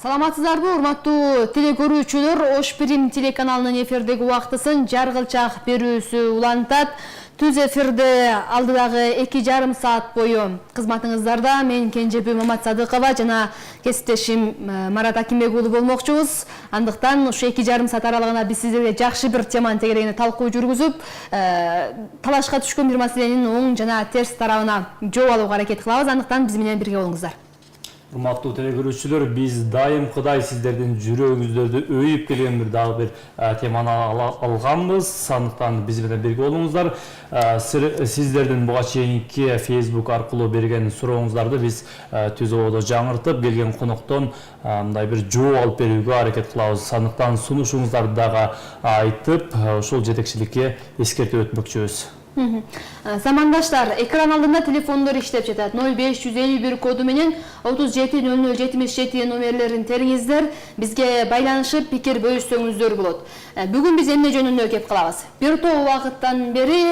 Саламатсыздарбы, урматтуу телекөрүүчүлөр, Ош Бирим телеканалынын эфирдеги убактысын жаргылчак берүүсү улантат. Түз эфирде алдыдагы 2,5 саат бою кызматыңыздарда мен Кенжебүй Маматсадыкова жана кесиптешим Марат Акимбек уулу болмокчубуз. Андыктан ушу 2,5 саат аралыгында биз сиздерге жакшы бир теманын тегерегине талкуу жүргүзүп, талашка түшкөн бир маселенин оң жана терс тарабына жооп алууга аракет кылабыз. Андыктан биз менен бирге болуңуздар. Урматтуу телекөрүүчүлөр, биз дайым Кудай сиздердин жүрөгүңүздөрдү өйүп келген бир дагы бир теманы алганбыз. Андыктан биз менен бирге болуңуздар. Сиздердин буга чейинки Facebook аркылуу берген сурооңуздарды биз Түз ободо жаңыртып, келген коноктон мындай бир жооп алып берүүгө аракет кылабыз. Андыктан сунушуңуздарды дагы айтып, ушул жетекчиликке эскертип өтмөкчүбүз. Замандаштар, экран алдында телефондор иштеп жатат. 0551 коду менен 370077 номерлерин териңиздер. Бизге байланышып, пикир бөлүшсөңүздөр болот. Бүгүн биз эмне жөнүндө кеп кылабыз? Бир топ убакыттан бери,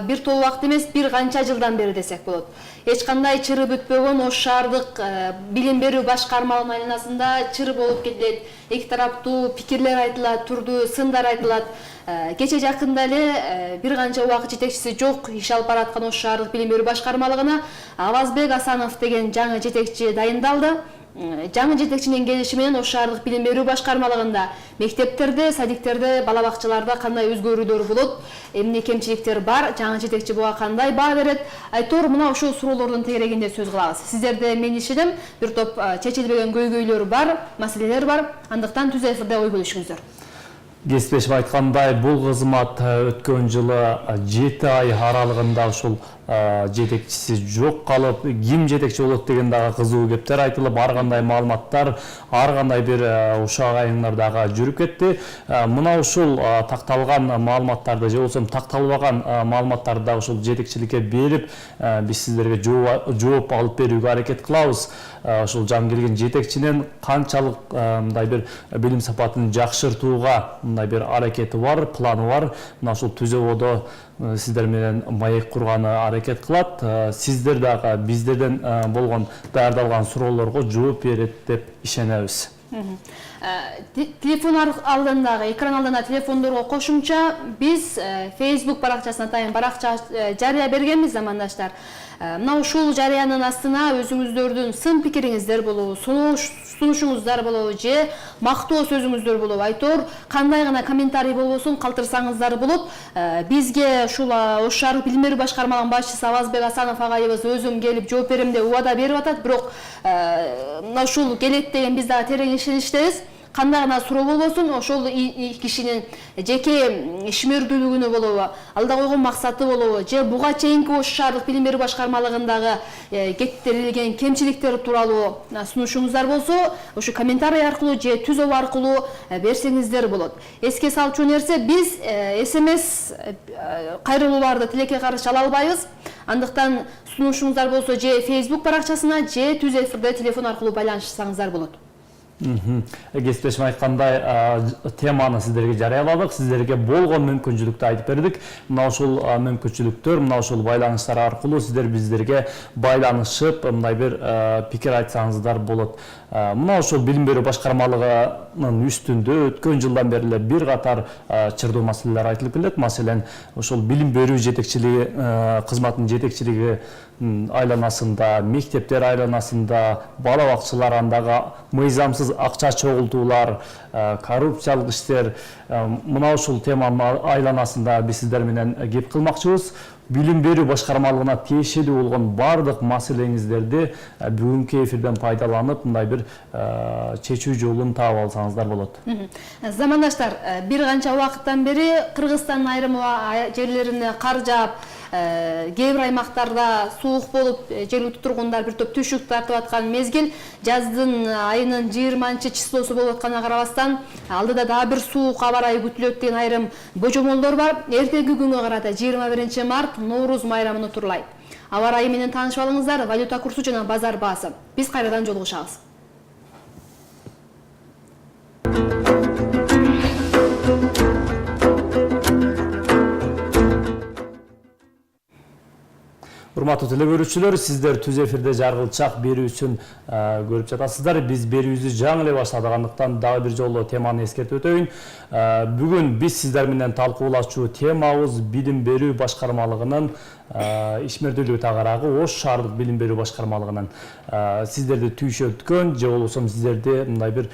бир топ убакыт эмес, бир канча жылдан бери десек болот. Эч кандай чыры бүтпөгөн Ош шаардык билим берүү башкармалыгынын айланасында чыр болуп кетет. Эки тараптуу пикирлер айтылат, турдуу сындар айтылат. Кече жакында эле бир канча убакыт жетекчиси жок иш алып бараткан Ош шаардык билим берүү башкармалыгына Авазбек Асанов деген жаңы жетекчи дайындалды. Жаңы жетекчинин келиши менен Ош шаардык билим берүү башкармалыгында мектептерде, садиктерде, бала бакчаларда кандай өзгөрүүлөр болот, эмне кемчиликтер бар, жаңы жетекчи буга кандай баа берет? Айтор мына ушул суроолордун тегерегинде сөз кылабыз. Сиздерде мен ишенем, бир топ чечилбеген көйгөйлөр бар, маселелер бар. Андыктан Түз эфирде ой бөлүшүңүздөр. Кесиптешим айткандай, бул кызмат өткөн жылы 7 ай аралыгында ушул жетекчиси жок калып, ким жетекчи болот деген дагы кызуу кептер айтылып, ар кандай маалыматтар, ар кандай бир ушак айыңдар дагы жүрүп кетти. Мына ушул такталган маалыматтарды же болбосо такталбаган маалыматтарды дагы ушул жетекчиликке берип, биз сиздерге жооп алып берүүгө аракет кылабыз. Ушул жаңы келген жетекчинин канчалык мындай бир билим сапатын жакшыртууга мындай бир аракети бар, планы бар. Мына ушул Түз ободо сиздер менен маек курганы аракет кылат. Сиздер дагы биздерден болгон даярдалган суроолорго жооп берет деп ишенебиз. Телефон алдындагы, экран алдында телефондорго кошумча биз Facebook баракчасына атайын баракча жарыя бергенбиз, замандаштар. Мына ушул жарыянын астына өзүңүздөрдүн сын пикириңиздер болобу, сунушуңуздар болобу же мактоо сөзүңүздөр болобу, айтор кандай гана комментарий болбосун калтырсаңыздар болот. Бизге ушул Ош шаардык билим берүү башкармалыгынын башчысы Авазбек Асанов агайыбыз өзүм келип жооп берем деп убада берип атат, бирок мына ушул келет деген биз дагы терең ишеничтебиз. Кандай гана суроо болбосун, ошол кишинин жеке ишмердүүлүгүнө болобу, алда койгон максаты болобу, же буга чейинки Ош шаардык билим берүү башкармалыгындагы кетирилген кемчиликтер тууралуу сунушуңуздар болсо, ошо комментарий аркылуу же Түз обо аркылуу берсеңиздер болот. Эске салчу нерсе, биз СМС кайрылууларды тилекке каршы ала албайбыз. Андыктан сунушуңуздар болсо же Facebook баракчасына же Түз эфирде телефон аркылуу байланышсаңыздар болот. Кесиптешим айткандай, теманы сиздерге жарыяладык, сиздерге болгон мүмкүнчүлүктү айтып бердик. Мына ушул мүмкүнчүлүктөр, мына ушул байланыштар аркылуу сиздер биздерге байланышып, мындай бир пикир айтсаңыздар болот. Мына ушул билим берүү башкармалыгынын үстүндө өткөн жылдан бери эле бир катар чырдуу маселелер айтылып келет. Маселен, ушул билим берүү жетекчилиги кызматынын жетекчилиги айланасында, мектептер айланасында, бала бакчалар андагы мыйзамсыз акча чогултуулар, коррупциялык иштер, мына ушул теманын айланасында биз сиздер менен кеп кылмакчыбыз. Билим берүү башкармалыгына тиешелүү болгон бардык маселеңиздерди бүгүнкү эфирден пайдаланып, мындай бир чечүү жолун таап алсаңыздар болот. Замандаштар, бир канча убакыттан бери Кыргызстандын айрым жерлерине кар жаап, кээ бир аймактарда суук болуп, жергиликтүү тургундар бир топ түшүк тартып аткан мезгил, жаздын айынын 20-числосу болуп атканына карабастан, алдыда дагы бир суук аба ырайы күтүлөт деген айрым божомолдор бар. Эртеги күнгө карата 21 март Ноорuz майрамын утурлайт. Аба ырайы менен таанышып алыңыздар, валюта курсу жана базар баасы. Биз кайрадан жолугушабыз. Урматтуу теле көрүүчүлөр, сиздер түз эфирде жаргылчак берүүсүн көрүп жатасыздар. Биз берүүбүздү жаңы эле баштадыгандыктан дагы бир жолу теманы эскертип өтөйүн. Бүгүн биз сиздер менен талкуулачу темабыз билим берүү башкармалыгынын ишмердүүлүгү тагыраагы Ош шаардык билим берүү башкармалыгынын сиздерди түйшөлткөн же болбосо сиздерди мындай бир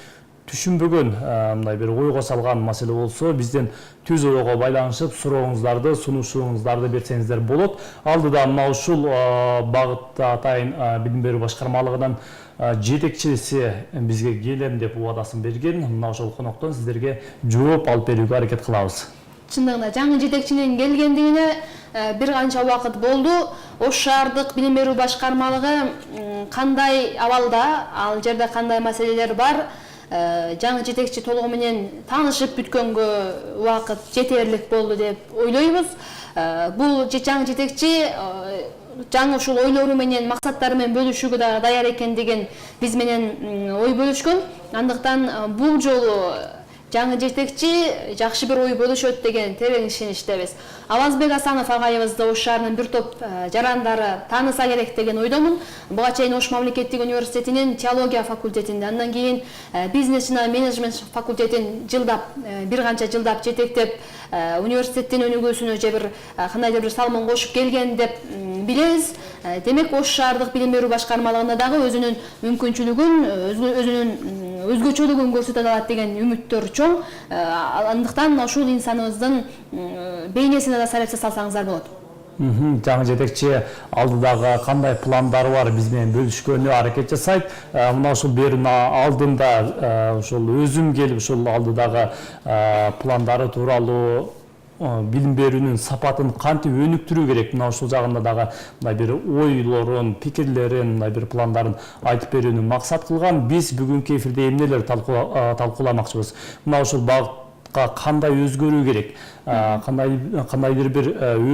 түшүнбөгөн мындай бир ойго салган маселе болсо бизден түз ойго байланышып сурооңуздарды, сунушуңуздарды берсеңиздер болот. Алдыда мына ушул багытта атайын билим берүү башкармалыгынын жетекчиси бизге келем деп убадасын берген. Мына ошол коноктон сиздерге жооп алып берүүгө аракет кылабыз. Чындыгында жаңы жетекчинин келгендигине бир канча убакыт болду. Ош шаардык билим берүү башкармалыгы кандай абалда, ал жерде кандай маселелер бар? Жаңы жетекчи толугу менен таанышып бүткөнгө убакыт жетерлик болду деп ойлойбуз. Бул жаңы жетекчи жаңы ушул ойлору менен, максаттары менен бөлүшүүгө да даяр экендигин биз менен ой бөлүшкөн. Андыктан бул жолу жаңы жетекчи жакшы бир ой бөлүшөт деген терең ишеничтебиз. Авазбек Асанов агайыбызды Ош шаарынын бир топ жарандары тааныса керек деген ойдомун. Буга чейин Ош мамлекеттик университетинин теология факультетинде, андан кийин бизнес жана менеджмент факультетин бир канча жылдап жетектеп, университеттин өнүгүүсүнө же бир кандайдыр бир салымын кошуп келген деп билебиз. Демек Ош шаардык билим берүү башкармалыгында дагы өзүнүн мүмкүнчүлүгүн, өзүнүн өзгөчөлүгүн көрсөтө алат деген үмүттөр чоң. Андыктан ушул инсаныбыздын бейнесине да салепсе салсаңыздар болот. Жаңы жетекчи алдыдагы кандай пландары бар биз менен бөлүшкөнү аракет жасайт. Мына ушул берүүнүн алдында ушул өзүм келип ушул алдыдагы пландары тууралуу билим берүүнүн сапатын кантип өнүктүрүү керек, мына ушул жагында дагы мындай бир ойлорун, пикирлерин, мындай бир пландарын айтып берүүнү максат кылган. Биз бүгүнкү эфирде эмнелер талкууламакчыбыз? Мына ушул багытка кандай өзгөрүү керек, кандайдыр бир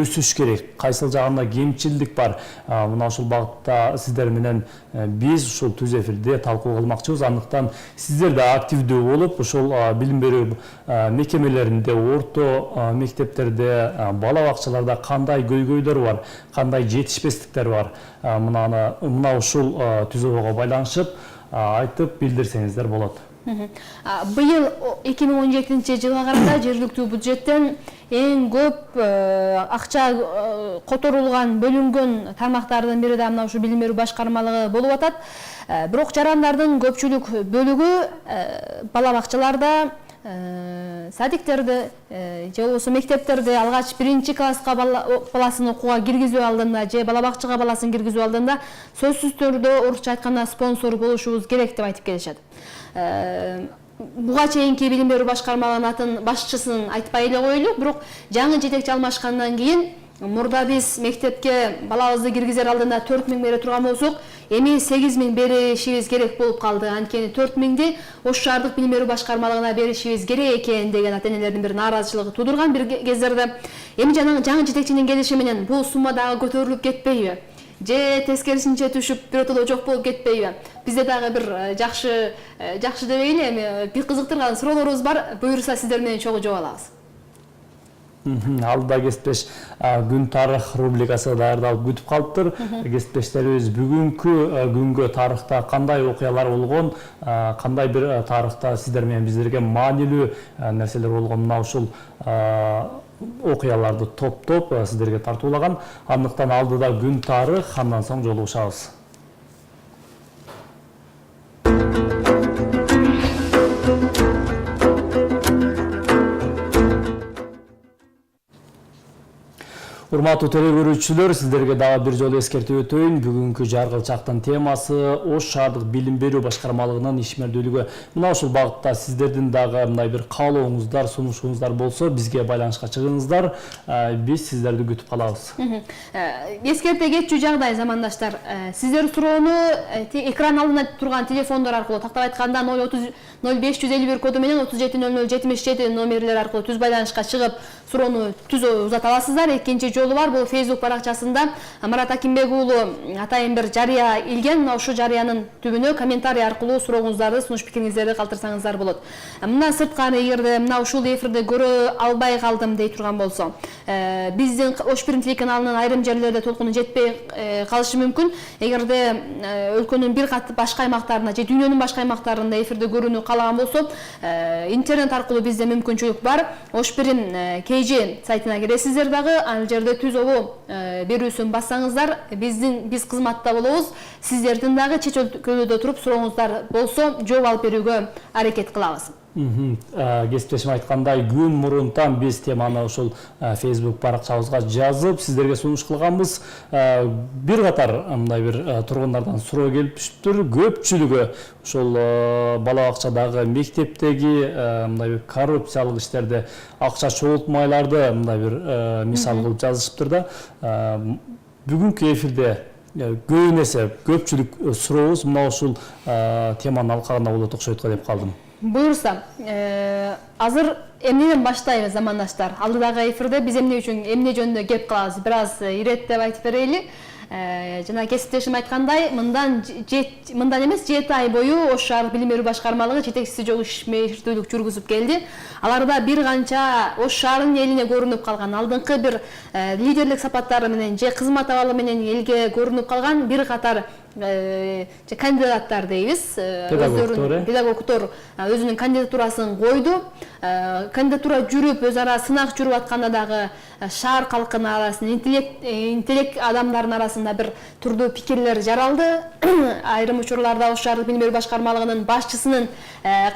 өсүш керек, кайсыл жагында кемчилдик бар? Мына ушул багытта сиздер менен биз ушул түз эфирде талкуу кылмакчыбыз. Андыктан сиздер да активдүү болуп, ушул билим берүү мекемелеринде, орто мектептерде, бала бакчаларда кандай көйгөйлөр бар, кандай жетишпестиктер бар, мына ушул түз ойго байланышып айтып билдирсеңиздер болот. Быйыл 2017 жылга карата жергиликтүү бюджеттен эң көп акча которулган, бөлүнгөн тармактардын бири да мына ушу билим берүү башкармалыгы болуп атат. Бирок жарандардын көпчүлүк бөлүгү бала бакчаларда, садиктерде же болбосо мектептерде алгач биринчи класска баласын окууга киргизүү алдында же бала бакчага баласын киргизүү алдында сөзсүз түрдө орусча айтканда спонсор болушубуз керек деп айтып келишет. Буга чейинки билим берүү башкармалыгынын атын башчысын айтпай эле коелу, бирок жаңы жетекчи алмашкандан кийин мурда биз мектепке балабызды киргизер алдында 4000 бере турган болсок, эми 8000 беришибиз керек болуп калды. Анткени 4000ди Ош шаардык билим берүү башкармалыгына беришибиз керек экен деген ата энелердин бир нааразычылыгы тудурган бир кездерде. Эми жаңы жетекчинин келиши менен бул сумма дагы көтөрүлүп кетпейби? Же тескерисинче түшүп биротоло жок болуп кетпейби? Бизде дагы бир жакшы дебейли, эми бир кызыктырган суроолорубуз бар. Буюрса сиздер менен чогуу жооп алабыз. Алдыда кесиптеш күн тарых рубрикасы даярдалып күтүп калыптыр. Кесиптештерибиз бүгүнкү күнгө тарыхта кандай окуялар болгон, кандай бир тарыхта сиздер менен биздерге маанилүү нерселер болгон, мына ушул окуяларды топтоп сиздерге тартуулаган. Андыктан алдыда күн тарых, андан соң жолугушабыз. Урматтуу теле көрүүчүлөр, сиздерге дагы бир жолу эскертип өтөйүн. Бүгүнкү жаргылчактын темасы Ош шаардык билим берүү башкармалыгынын ишмердүүлүгү. Мына ушул багытта сиздердин дагы мындай бир каалооңуздар, сунушуңуздар болсо, бизге байланышка чыгыңыздар. Биз сиздерди күтүп калабыз. Эскерте кетчү жагдай замандаштар. Сиздер суроону экран алдында турган телефондор аркылуу, тактап айтканда 0551 коду менен 370077 номерлер аркылуу түз байланышка чыгып, суроону түз узата аласыздар. Экинчи жолу бар. Бул Facebook баракчасында Марат Акимбек уулу атайын бир жарыя илген. Мына ушул жарыянын түбүнө комментарий аркылуу сурооңуздарды, сунуш пикириңиздерди калтырсаңыздар болот. Мындан сырткары эгерде мына ушул эфирде көрө албай калдым дей турган болсо, биздин Ош Пирим телеканалынын айрым жерлерде толкуну жетпей калышы мүмкүн. Эгерде өлкөнүн бир кат башка аймактарына же дүйнөнүн башка аймактарында эфирде көрүүнү каалаган болсо, интернет аркылуу бизде мүмкүнчүлүк бар. Ош Пирим KG сайтына киресиздер дагы, ал жерде түз обо берүүсүн бассаңыздар, биз кызматта болобуз. Сиздердин дагы чет өлкөлөрдө туруп сурооңуздар болсо жооп алып берүүгө аракет кылабыз. Кесиптешим айткандай, күн мурунтан биз теманы ушул Facebook баракчабызга жазып, сиздерге сунуш кылганбыз. Бир катар мындай бир тургундардан суроо келип түшүптүр. Көпчүлүгү ушул бала бакчадагы, мектептеги мындай бир коррупциялык иштерде акча чогултмайларды мындай бир мисал кылып жазышыптыр да. Бүгүнкү эфирде көбүн эсе көпчүлүк сурообуз мына ушул теманын алкагында болот окшойт го деп калдым. Буюрса, азыр эмнеден баштайбыз замандаштар? Алдыдагы эфирде биз эмне үчүн эмне жөнүндө кеп калабыз? Бир аз иреттеп айтып берели. Жана кесиптешим айткандай, мындан эмес 7 ай бою Ош шаардык билим берүү башкармалыгы жетекчиси жок ишмердүүлүк жүргүзүп келди. Аларда бир канча Ош шаарынын элине көрүнүп калган, алдыңкы бир лидерлик сапаттары менен же кызмат абалы менен элге көрүнүп калган бир катар кандидаттар дейбиз, педагогтор өзүнүн кандидатурасын койду. Кандидатура жүрүп, өз ара сынак жүрүп атканда дагы шаар калкынын арасында, интеллект адамдардын арасында бир турдуу пикирлер жаралды. Айрым учурларда Ош шаардык билим берүү башкармалыгынын башчысынын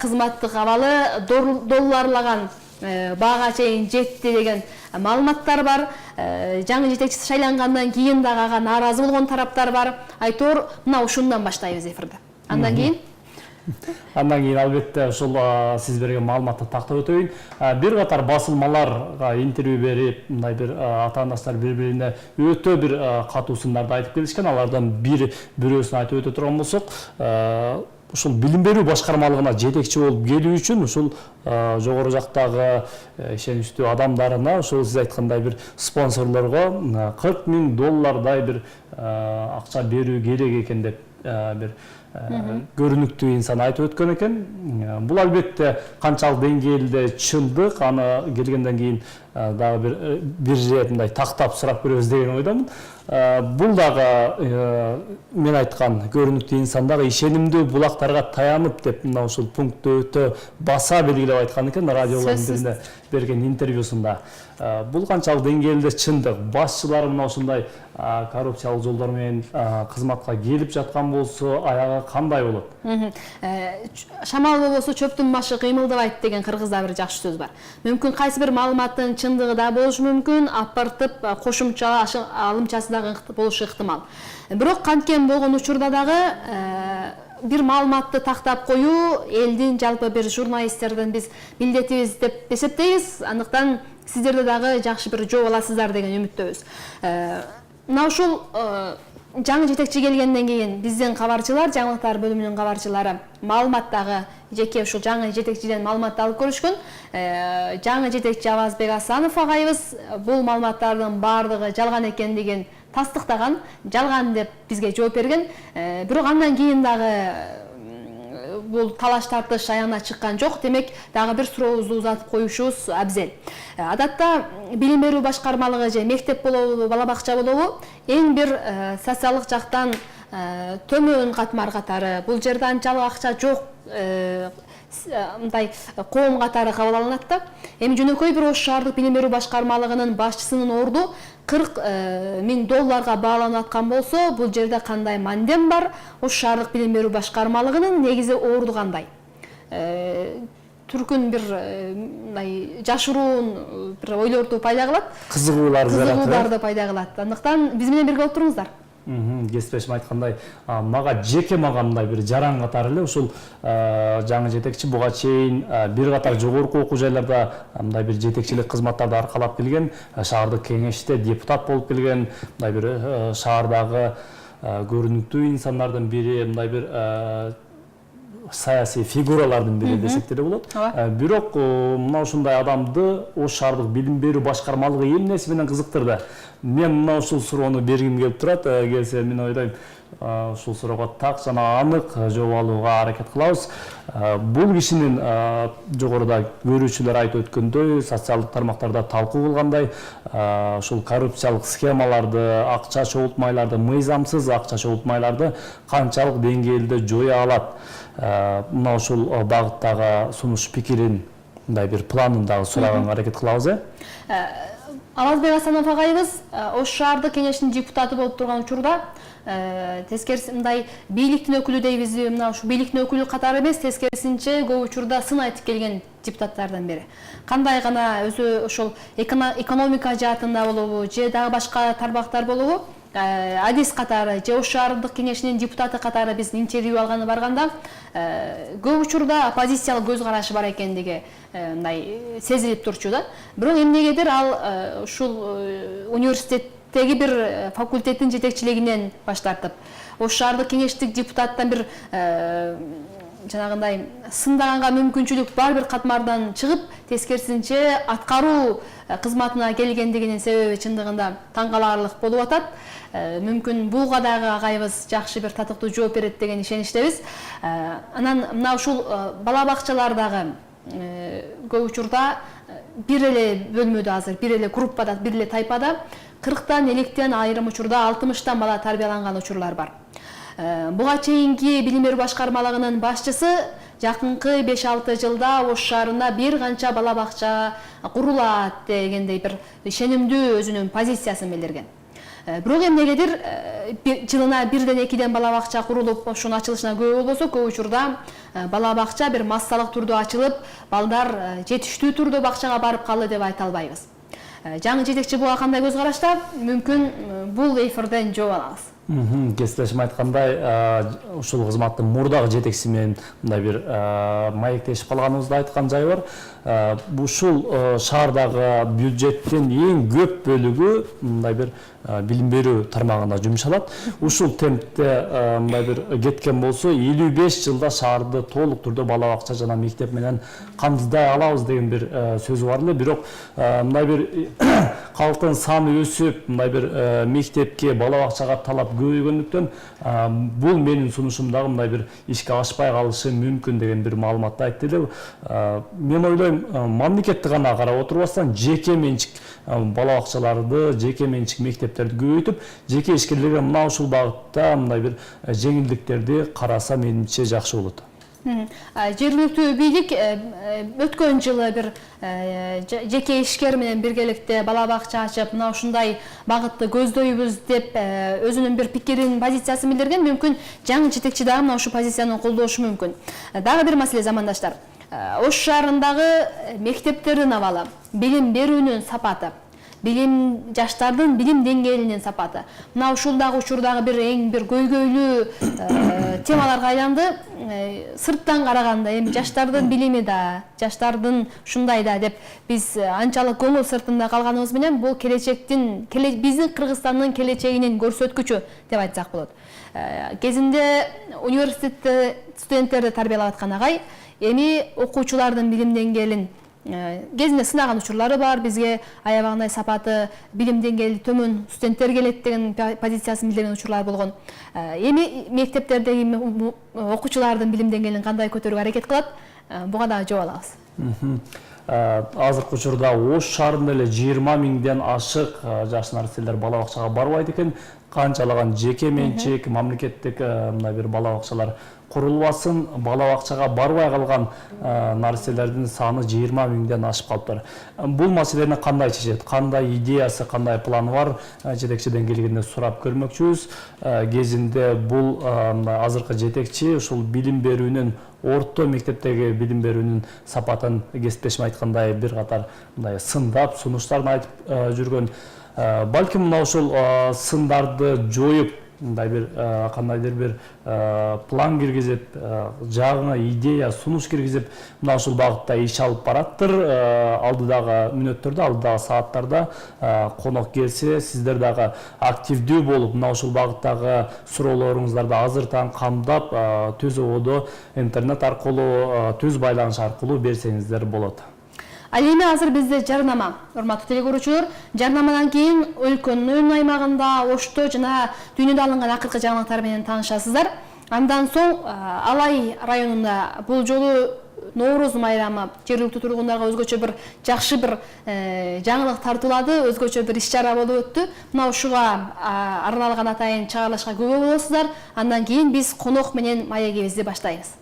кызматтык абалы долларлаган баага чейин жетти деген маалыматтар бар. Жаңы жетекчиси шайлангандан кийин дагы ага нааразы болгон тараптар бар. Айтор, мына ушундан баштайбыз эфирде. Андан кийин албетте ушул сиз берген маалыматты тактап өтөйүн. Бир катар басылмаларга интервью берип, мындай бир ата-аналар бири-бирине өтө бир катуу сындарды айтып келишкен. Алардан бирөөсүн айтып өтө турган болсок, ушул билим берүү башкармалыгына жетекчи болуп келүү үчүн ушул жогору жактагы ишеничтүү адамдарына, ушул сиз айткандай бир спонсорлорго $40 000 бир акча берүү керек экен деп бир көрүнүктүү инсан айтып өткөн экен. Бул албетте канчалык деңгээлде чындык, аны келгенден кийин дагы бир жер мындай тактап сурап көрөбүз деген ойдомун. Бул дагы мен айткан көрүнүктүү инсан дагы ишенимдүү булактарга таянып деп мына ушул пунктты өтө баса белгилеп айткан экен радиолордун биринде берген интервьюсунда. Бул канчалык деңгээлде чындык, башчылар мына ушундай коррупциялык жолдор менен кызматка келип жаткан болсо, аягы кандай болот? Шамал болбосо чөптүн башы кыймылдабайт деген кыргызда бир жакшы сөз бар. Мүмкүн кайсы бир маалыматтын чындыгы да болушу мүмкүн, апартып кошумча алымчасы дагы болушу ыктымал. Бирок канткен болгон учурда дагы бир маалыматты тактап коюу элдин, жалпы бир журналисттердин биз милдетибиз деп эсептейбиз. Андыктан сиздерде дагы жакшы бир жооп аласыздар деген үмүттөбүз. Мына ушул жаңы жетекчи келгенден кийин биздин кабарчылар, жаңылыктар бөлүмүнүн кабарчылары маалыматтагы жеке ушул жаңы жетекчиден маалыматты алып көрүшкөн. Жаңы жетекчи Авазбек Асанов агайыбыз бул маалыматтардын баардыгы жалган экендигин тастыктаган, жалган деп бизге жооп берген. Бирок андан кийин дагы бул талаш тартыш аягына чыккан жок. Демек, дагы бир сурообузду узатып коюшубуз абзел. Адатта билим берүү башкармалыгы же мектеп болобу, бала бакча болобу, эң бир социалдык жактан төмөн катмар катары, бул жерде анчалык акча жок мындай коом катары кабыл алынат да. Эми жөнөкөй бир Ош шаардык билим берүү башкармалыгынын башчысынын орду $40 000 бааланып аткан болсо, бул жерде кандай мандем бар? Ош шаардык билим берүү башкармалыгынын негизи орду кандай? Түркүн бир мындай жашыруун бир ойлорду пайда кылат, кызыгууларды пайда кылат. Андыктан биз менен бирге болуп туруңуздар. Кесиптешим айткандай, мага жеке гандай бир жаран катары эле ушул жаңы жетекчи буга чейин бир катар жогорку окуу жайларда мындай бир жетекчилик кызматтарды аркалап келген, шаардык кеңеште депутат болуп келген, мындай бир шаардагы көрүнүктүү инсандардын бири, мындай бир саясий фигуралардын бири десек деле болот. Бирок мына ушундай адамды Ош шаардык билим берүү башкармалыгы эмнеси менен кызыктырды? мен мына ушул суроону бергим келип турат. Келсе мен ойлойм ушул суроого так жана анык жооп алууга аракет кылабыз. Бул кишинин жогоруда көрүүчүлөр айтып өткөндөй, социалдык тармактарда талкуу кылгандай, ушул коррупциялык схемаларды, акча чогултмайларды, мыйзамсыз акча чогултмайларды канчалык деңгээлде жоя алат. Мына ушул багыттагы сунуш пикирин, мындай бир планын дагы сураганга аракет кылабыз. Алазбек Асанов агайыбыз Ош шаардык кеңешинин депутаты болуп турган учурда тескерисинче мындай бийликтин өкүлү дейбизби, мына ушу бийликтин өкүлү катары эмес, тескерисинче көп учурда сын айтып келген депутаттардан бири. Кандай гана өзү ошол экономика жаатында болобу, же дагы башка тармактар болобу, адис катары же Ош шаардык кеңешинин депутаты катары биз интервью алганы барганда көп учурда оппозициялык көз карашы бар экендиги мындай сезилип турчу да. Бирок эмнегедир ал ушул университеттеги бир факультеттин жетекчилигинен баш тартып, Ош шаардык кеңештик депутаттан бир жанагындай сындаганга мүмкүнчүлүк бар бир катмардан чыгып, тескерисинче аткаруу кызматына келгендигинин себеби чындыгында таң каларлык болуп атат. Мүмкүн буга дагы агайыбыз жакшы бир татыктуу жооп берет деген ишеничтебиз. Анан мына ушул бала бакчалардагы көп учурда бир эле бөлмөдө азыр, бир эле группада, бир эле тайпада 40тан, 50тен, айрым учурда 60тан бала тарбияланган учурлар бар. Буга чейинки билим берүү башкармалыгынын башчысы жакынкы 5-6 жылда Ош шаарында бир канча бала бакча курулат дегендей бир ишенимдүү өзүнүн позициясын билдирген. Бирок эмнегедир жылына 1-2 бала бакча курулуп, ошонун ачылышына көп болбосо, көп учурда бала бакча бир массалык түрдө ачылып, балдар жетиштүү түрдө бакчага барып калды деп айта албайбыз. Жаңы жетекчи буга кандай көз карашта? Мүмкүн бул эфирден жооп алабыз. Кесиптешим айткандай, ушул кызматтын мурдагы жетекчиси менен мындай бир маектешип калганыбызды айткан жайы бар. Ушул шаардагы бюджеттин эң көп бөлүгү мындай бир билим берүү тармагына жумшалат. Ушул темпте мындай бир кеткен болсо, 55 жылда шаарды толук түрдө бала бакча жана мектеп менен камсыздай алабыз деген бир сөз бар эле. Бирок мындай бир калктын саны өсүп, мындай бир мектепке, бала бакчага талап көбөйгөндүктөн бул менин сунушумдагы мындай бир ишке ашпай калышы мүмкүн деген бир маалыматты айтты эле. Мен ойлойм, мамлекетти гана карап отурбастан жеке менчик бала бакчаларды, жеке менчик мектептерди көбөйтүп, жеке ишкерлерге мына ушул багытта мындай бир жеңилдиктерди караса менимче жакшы болот. Жергиликтүү бийлик өткөн жылы бир жеке ишкер менен биргеликте бала бакча ачып, мына ушундай багытты көздөйбүз деп өзүнүн бир пикирин, позициясын билдирген. Мүмкүн жаңы жетекчи дагы мына ушул позицияны колдошу мүмкүн. Дагы бир маселе, замандаштар. Ош шаарындагы мектептердин абалы, билим берүүнүн сапаты, жаштардын билим деңгээлинин сапаты. Мына ушулдагы учурдагы бир эң бир көйгөйлүү темаларга айланды. Сырттан караганда эми жаштардын билими да, жаштардын ушундай да деп биз анчалык көңүл сыртында калганыбыз менен бул келечектин, биздин Кыргызстандын келечегинин көрсөткүчү деп айтсак болот. Кезинде университетте студенттерди тарбиялап аткан агай эми окуучулардын билим деңгээлин кезинде сынаган учурлары бар, бизге аябагандай сапаты, билим деңгээли төмөн студенттер келет деген позициясын билдирген учурлар болгон. Эми мектептердеги окуучулардын билим деңгээлин кандай көтөрүүгө аракет кылат? Буга дагы жооп алабыз. Азыркы учурда Ош шаарында эле 20 миңден ашык жаш нарселер бала бакчага барбайт экен. Канчалаган жеке менчик, мамлекеттик мындай бир бала бакчалар курулбасын, бала бакчага барбай калган нарселердин саны 20 миңден ашып калыптыр. Бул маселени кандай чечет? Кандай идеясы, кандай планы бар? Жетекчиден келгенде сурап көрмөкчүбүз. Кезинде бул азыркы жетекчи ушул билим берүүнүн, орто мектептеги билим берүүнүн сапатын кесиптешим айткандай бир катар мындай сындап, сунуштарын айтып жүргөн. Балким мына ушул сындарды жоюп, мындай бир кандайдыр бир план киргизип, жаңы идея, сунуш киргизип, мына ушул багытта иш алып бараттыр. Алдыдагы мүнөттөрдө, алдыдагы сааттарда конок келсе, сиздер дагы активдүү болуп, мына ушул багыттагы суроолоруңуздарды азыртан камдап, төз ободо интернет аркылуу, түз байланыш аркылуу берсеңиздер болот. Ал эми азыр бизде жарнама. Урматтуу теле көрүүчүлөр, жарнамадан кийин өлкөнүн аймагында, Ошто жана дүйнөдө алынган акыркы жаңылыктар менен таанышасыздар. Андан соң Алай районунда бул жолу Ноорuz майрамы жергиликтүү тургундарга өзгөчө бир жакшы бир жаңылык тартуулады, өзгөчө бир иш-чара болуп өттү. Мына ушуга арналган атайын чыгарылышка күбө болосуздар. Андан кийин биз конок менен маегибизди баштайбыз.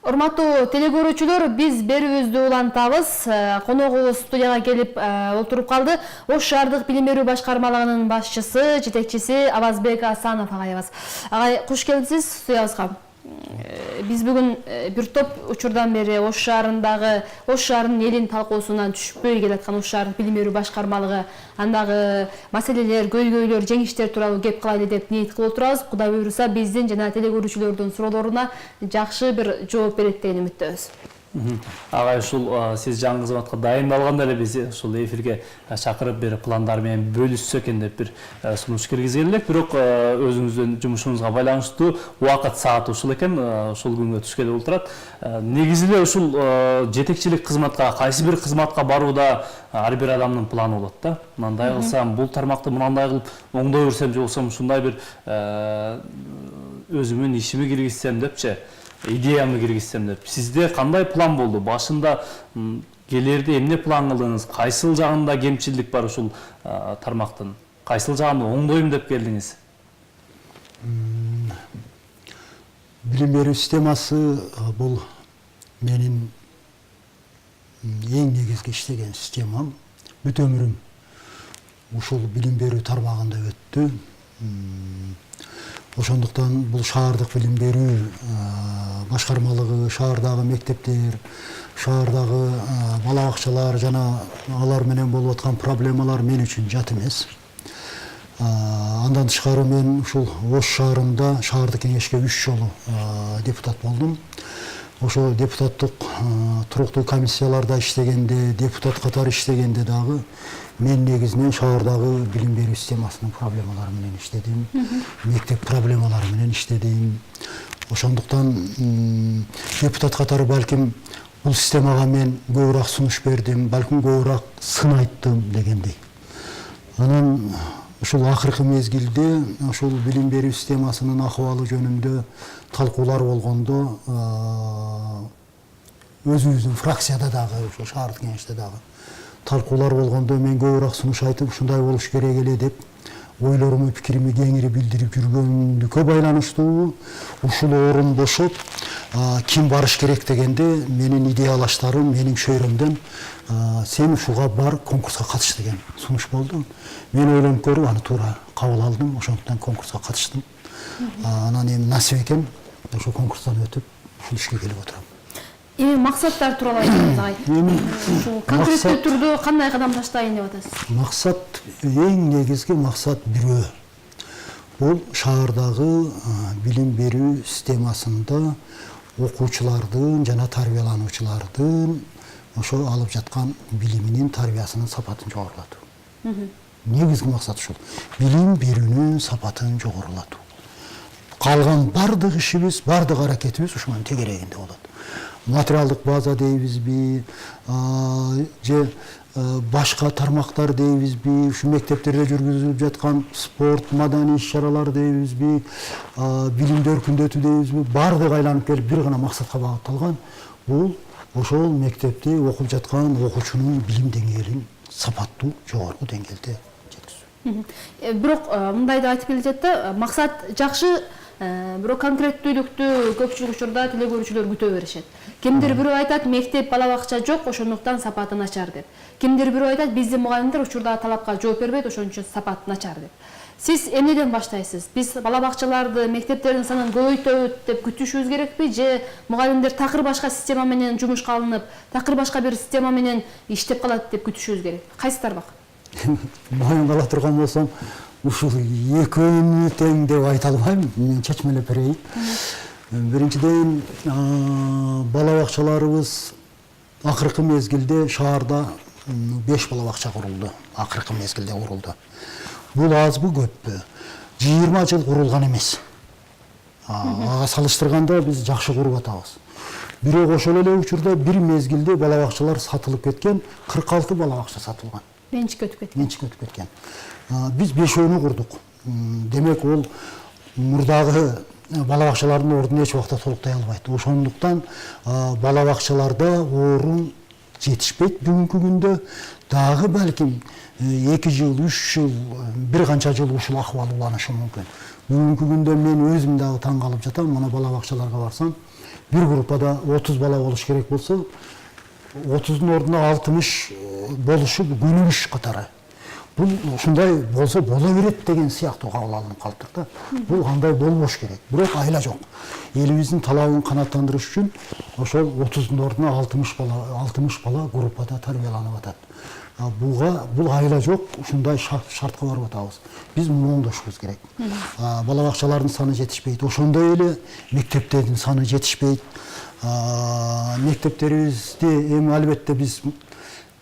Урматтуу теле көрүүчүлөр, биз берүүбүздү улантабыз. Коногубуз студияга келип отуруп калды. Ош шаардык билим берүү башкармалыгынын башчысы, жетекчиси Авазбек Асанов агайыбыз. Агай, куш келипсиз студиябызга. Биз бүгүн бир топ учурдан бери Ош шаарынын элин талкуусунан түшпөй келаткан Ош шаардык билим берүү башкармалыгы андагы маселелер, көйгөйлөр, жеңиштер тууралуу кеп кылайлы деп ниет кылып отурабыз. Кудай буйруса биздин жана теле көрүүчүлөрдүн суроолоруна жакшы бир жооп берет деген үмүттөбүз. Агай, ушул сиз жаңы кызматка дайындалганда эле биз ушул эфирге чакырып бир пландар менен бөлүшсө экен деп бир сунуш киргизген элек. Бирок өзүңүздүн жумушуңузга байланыштуу убакыт саат ушул экен, ушул күнгө түшкеле болтурат. Негизи эле ушул жетекчилик кызматка, кайсы бир кызматка барууда ар бир адамдын планы болот да. Мындай кылсам, бул тармакты мындай кылып оңдой берсем, же болбосо ушундай бир өзүмдүн ишими киргизсем депчи, идеямы киргизсем деп. Сизде кандай план болду? Башында келерде эмне план кылдыңыз? Кайсыл жагында кемчилдик бар ушул тармактын? Кайсыл жагын оңдойм деп келдиңиз? Билим берүү системасы бул менин эң негизги иштеген системам. Бүт өмүрүм ушул билим берүү тармагында өттү. Ошондуктан бул шаардык билим берүү башкармалыгы, шаардагы мектептер, шаардагы бала бакчалар жана алар менен болуп аткан проблемалар мен үчүн жат эмес. Андан тышкары мен ушул Ош шаарында шаардык кеңешке 3 жолу депутат болдум. Ошо депутаттык туруктуу комиссияларда иштегенде, депутат катары иштегенде дагы мен негизинен шаардагы билим берүү системасынын проблемалары менен иштедим, мектеп проблемалары менен иштедим. Ошондуктан депутат катары балким бул системага мен көбүрөөк сунуш бердим, балким көбүрөөк сын айттым дегендей. Анан ушул акыркы мезгилде ушул билим берүү системасынын акыбалы жөнүндө талкуулар болгондо өзүбүздүн фракцияда дагы, ошо шаардык кеңеште дагы талкуулар болгондо мен көбүрөөк сунуш айтып, ушундай болуш керек эле деп ойлоруму, пикирими кеңири билдирип жүргөндүккө байланыштуу ушул орун бошоп, ким барыш керек дегенде менин идеялаштарым, менин чөйрөмдөн сен ушуга бар, конкурска катыш деген сунуш болду. Мен ойлонуп көрүп, аны туура кабыл алдым, ошондуктан конкурска катыштым. Анан эми насип экен, ошо конкурстан өтүп, ушул ишке келип отурам. Эми максаттар тууралуу айтыңыз, агай. Ушул конкреттүү түрдө кандай кадам таштайын деп атасыз? Максат, эң негизги максат бирөө. Бул шаардагы билим берүү системасында окуучулардын жана тарбиялануучулардын ошо алып жаткан билиминин, тарбиясынын сапатын жогорулатуу. Негизги максат ушул. Билим берүүнүн сапатын жогорулатуу. Калган бардык ишибиз, бардык аракетибиз ушу менен тегерегинде болот. Материалдык база дейбизби, же башка тармактар дейбизби, ушу мектептерде жүргүзүлүп жаткан спорт, маданий иш-чаралар дейбизби, билимди өркүндөтүү дейбизби, бардык айланып келип бир гана максатка багытталган. Бул ошол мектепте окуп жаткан окуучунун билим деңгээлин сапаттуу, жогорку деңгээлде жеткизүү. Бирок мындай да айтып келе да, максат жакшы, бирок конкреттүүлүктү көпчүлүк учурда теле көрүүчүлөр күтө беришет. Кимдир бирөө айтат, мектеп, бала бакча жок, ошондуктан сапаты начар деп. Кимдир бирөө айтат, биздин мугалимдер учурдагы талапка жооп бербейт, ошон үчүн сапат начар деп. Сиз эмнеден баштайсыз? Биз бала бакчаларды, мектептердин санын көбөйтөбүт деп күтүшүбүз керекпи, же мугалимдер такыр башка система менен жумушка алынып, такыр башка бир система менен иштеп калат деп күтүшүбүз керек? Кайсы тармак? Моюнга ала турган болсом, ушул экөөнү тең деп айта албайм. Мен чечмелеп берейин. Биринчиден, бала бакчаларыбыз акыркы мезгилде шаарда 5 бала бакча курулду. Акыркы мезгилде курулду. Бул азбы көппү? 20 жыл курулган эмес. Ага салыштырганда биз жакшы куруп атабыз. Бирок ошол эле учурда бир мезгилде бала бакчалар сатылып кеткен, 46 бала бакча сатылган. Менчикке өтүп кеткен. Менчикке өтүп кеткен. Биз 5өөнү курдук. Демек ол мурдагы бала бакчалардын ордуну эч убакта толуктай албайт. Ошондуктан бала бакчаларда орун жетишпейт бүгүнкү күндө. Дагы балким 2 жыл, 3 жыл, бир канча жыл ушул акыбал уланышы мүмкүн. Бүгүнкү күндө мен өзүм дагы таң калып жатам. Мына бала бакчаларга барсам, бир группада 30 бала болуш керек болсо, 30'un ордуна 60 болушу күнүм иш катары. Бул ушундай болсо боло берет деген сыяктуу кабыл алынып калыптыр да. Бул кандай болбош керек. Бирок айла жок. Элибиздин талабын канааттандырыш үчүн ошол 30'un ордуна 60 бала группада тарбияланып атат. Бул айла жок, ушундай шартка барып атабыз. Биз муну оңдошубуз керек. Бала бакчалардын саны жетишпейт. Ошондой эле мектептердин саны жетишпейт. Мектептерибизде эми албетте биз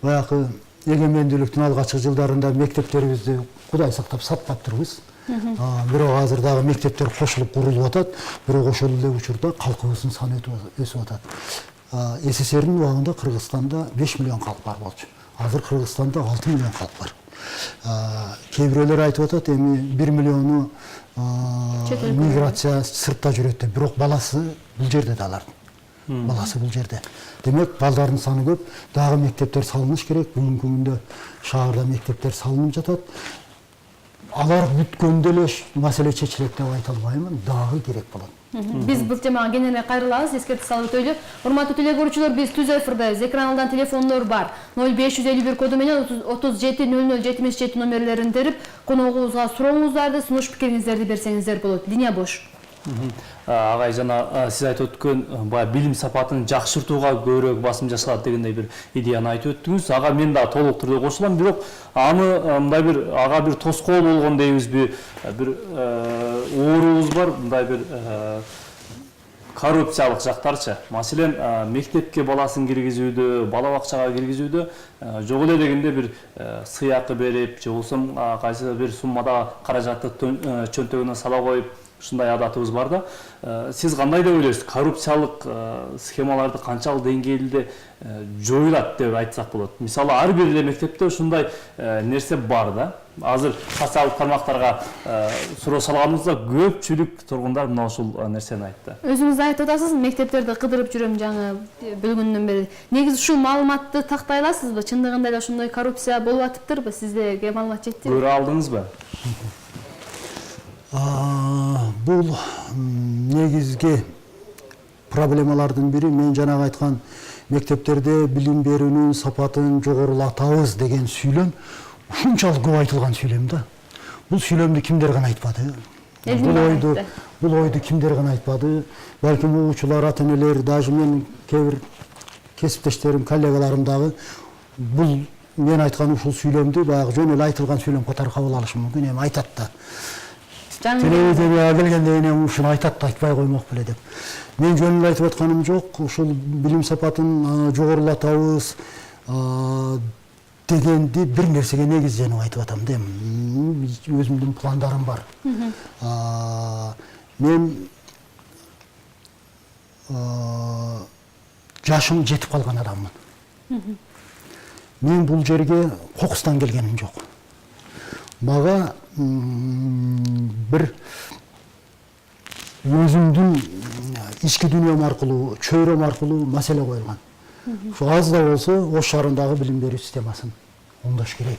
баягы эгемендүүлүктүн алгачкы жылдарында мектептерибизди Кудай сактап сатпаптырбыз. Бирок азыр дагы мектептер кошулуп курулуп атат. Бирок ошол эле учурда калкыбыздын саны өсүп атат. СССРдин убагында Кыргызстанда 5 миллион калк бар болчу. Азыр Кыргызстанда 6 миллион калк бар. Кээ бирөөлөр айтып атат, эми 1 миллиону миграция сыртта жүрөт деп. Бирок баласы бул жерде да алардын. Баласы бул жерде. Демек, балдардын саны көп. Дагы мектептер салыныш керек. Бүгүнкү күндө шаарда мектептер салынып жатат. Алар бүткөндө эле маселе чечилет деп айта албаймын. Дагы керек болот. Биз бул темага кененирээк кайрылабыз, эскертип салып өтөйлү. Урматтуу телегөрүүчүлөр, биз түз эфирдебиз. Экрандан телефондор бар. 0551 коду менен 370077 номерлерин терип, коногубузга сурооңуздарды, сунуш пикириңиздерди берсеңиздер болот. Линия бош. Агай, жана сиз айтып өткөн билим сапатын жакшыртууга көбүрөөк басым жасалат дегендей бир идеяны айтып өттүңүз. Ага мен да толук түрдө кошулам, бирок аны мындай бир ага бир тоскоол болгон дейбизби, бир оорубуз бар, мындай бир коррупциялык жактарчы. Маселен, мектепке баласын киргизүүдө, бала бакчага киргизүүдө жок эле дегенде бир сыйакы берип, же болбосо кайсы бир суммада каражатты чөнтөгүнө сала коюп, ушундай адатыбыз бар да. Сиз кандай деп ойлойсуз? Коррупциялык схемаларды канчалык деңгээлде жоюлат деп айтсак болот? Мисалы, ар бир эле мектепте ушундай нерсе бар да. Азыр социалдык тармактарга суроо салганыбызда көпчүлүк тургундар мына ушул нерсени айтты. Өзүңүз айтып атасыз, мектептерди кыдырып жүрөм жаңы бөлгөндөн бери. Негизи ушул маалыматты тактай аласызбы? Чындыгында эле ошондой коррупция болуп атыптырбы? Сиздерге маалымат жетти? Көрө алдыңызбы? Бул негизги проблемалардын бири, мен жанагы айткан мектептерде билим берүүнүн сапатын жогорулатабыз деген сүйлөм ушунчалык көп айтылган сүйлөм да. Бул сүйлөмдү кимдер гана айтпады? Бул ойду кимдер гана айтпады? Балким угуучулар, ата-энелер, даже мен кээ бир кесиптештерим, коллегаларым дагы бул мен айткан ушул сүйлөмдү баягы жөн эле айтылган сүйлөм катары кабыл алышы мүмкүн, эми айтат да. Телевизорге келгенде эми ушуну айтат да, айтпай коймок беле деп. Мен жөн эле айтып атканым жок, ушул билим сапатын жогорулатабыз дегенди бир нерсеге негизделип айтып атам да. Өзүмдүн пландарым бар. Мен жашым жетип калган адаммын. Мен бул жерге кокустан келгеним жок. Мага бир өзүмдүн ички дүйнөм аркылуу, чөйрөм аркылуу маселе коюлган. Ушу аз да болсо Ош шаарындагы билим берүү системасын оңдош керек.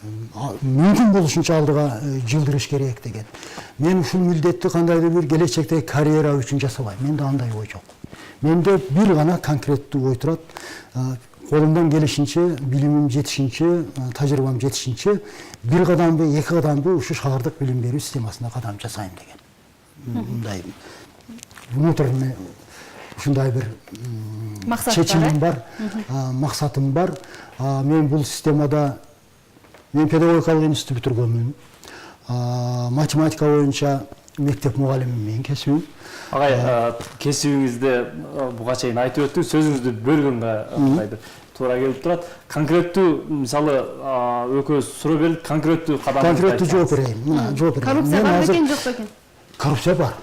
Мүмкүн болушунча алдыга жылдырыш керек деген. Мен ушул милдетти кандайдыр бир келечекте карьера үчүн жасабайм. Менде андай ой жок. Менде бир гана конкреттүү ой турат. Колумдан келишинче, билимим жетишинче, тажрыйбам жетишинче, бир кадамбы, эки кадамбы ушу шаардык билим берүү системасына кадам жасайм деген. Мындай внутренний ушундай бир чечимим бар, максатым бар. Мен бул системада Мен педагогикалык институт бүтүргөнмүн. Математика боюнча мектеп мугалимимин кесибим. Агай, кесибиңизди буга чейин айтып өттүк, сөзүңүздү бөлгөнгө кайдыр туура келип турат. Конкреттүү, мисалы, экөөбүз суроо берип, конкреттүү кадамыңызды Конкреттүү жооп берейин. Мына жооп берейин. Коррупция бар бекен, жок бекен? Коррупция бар.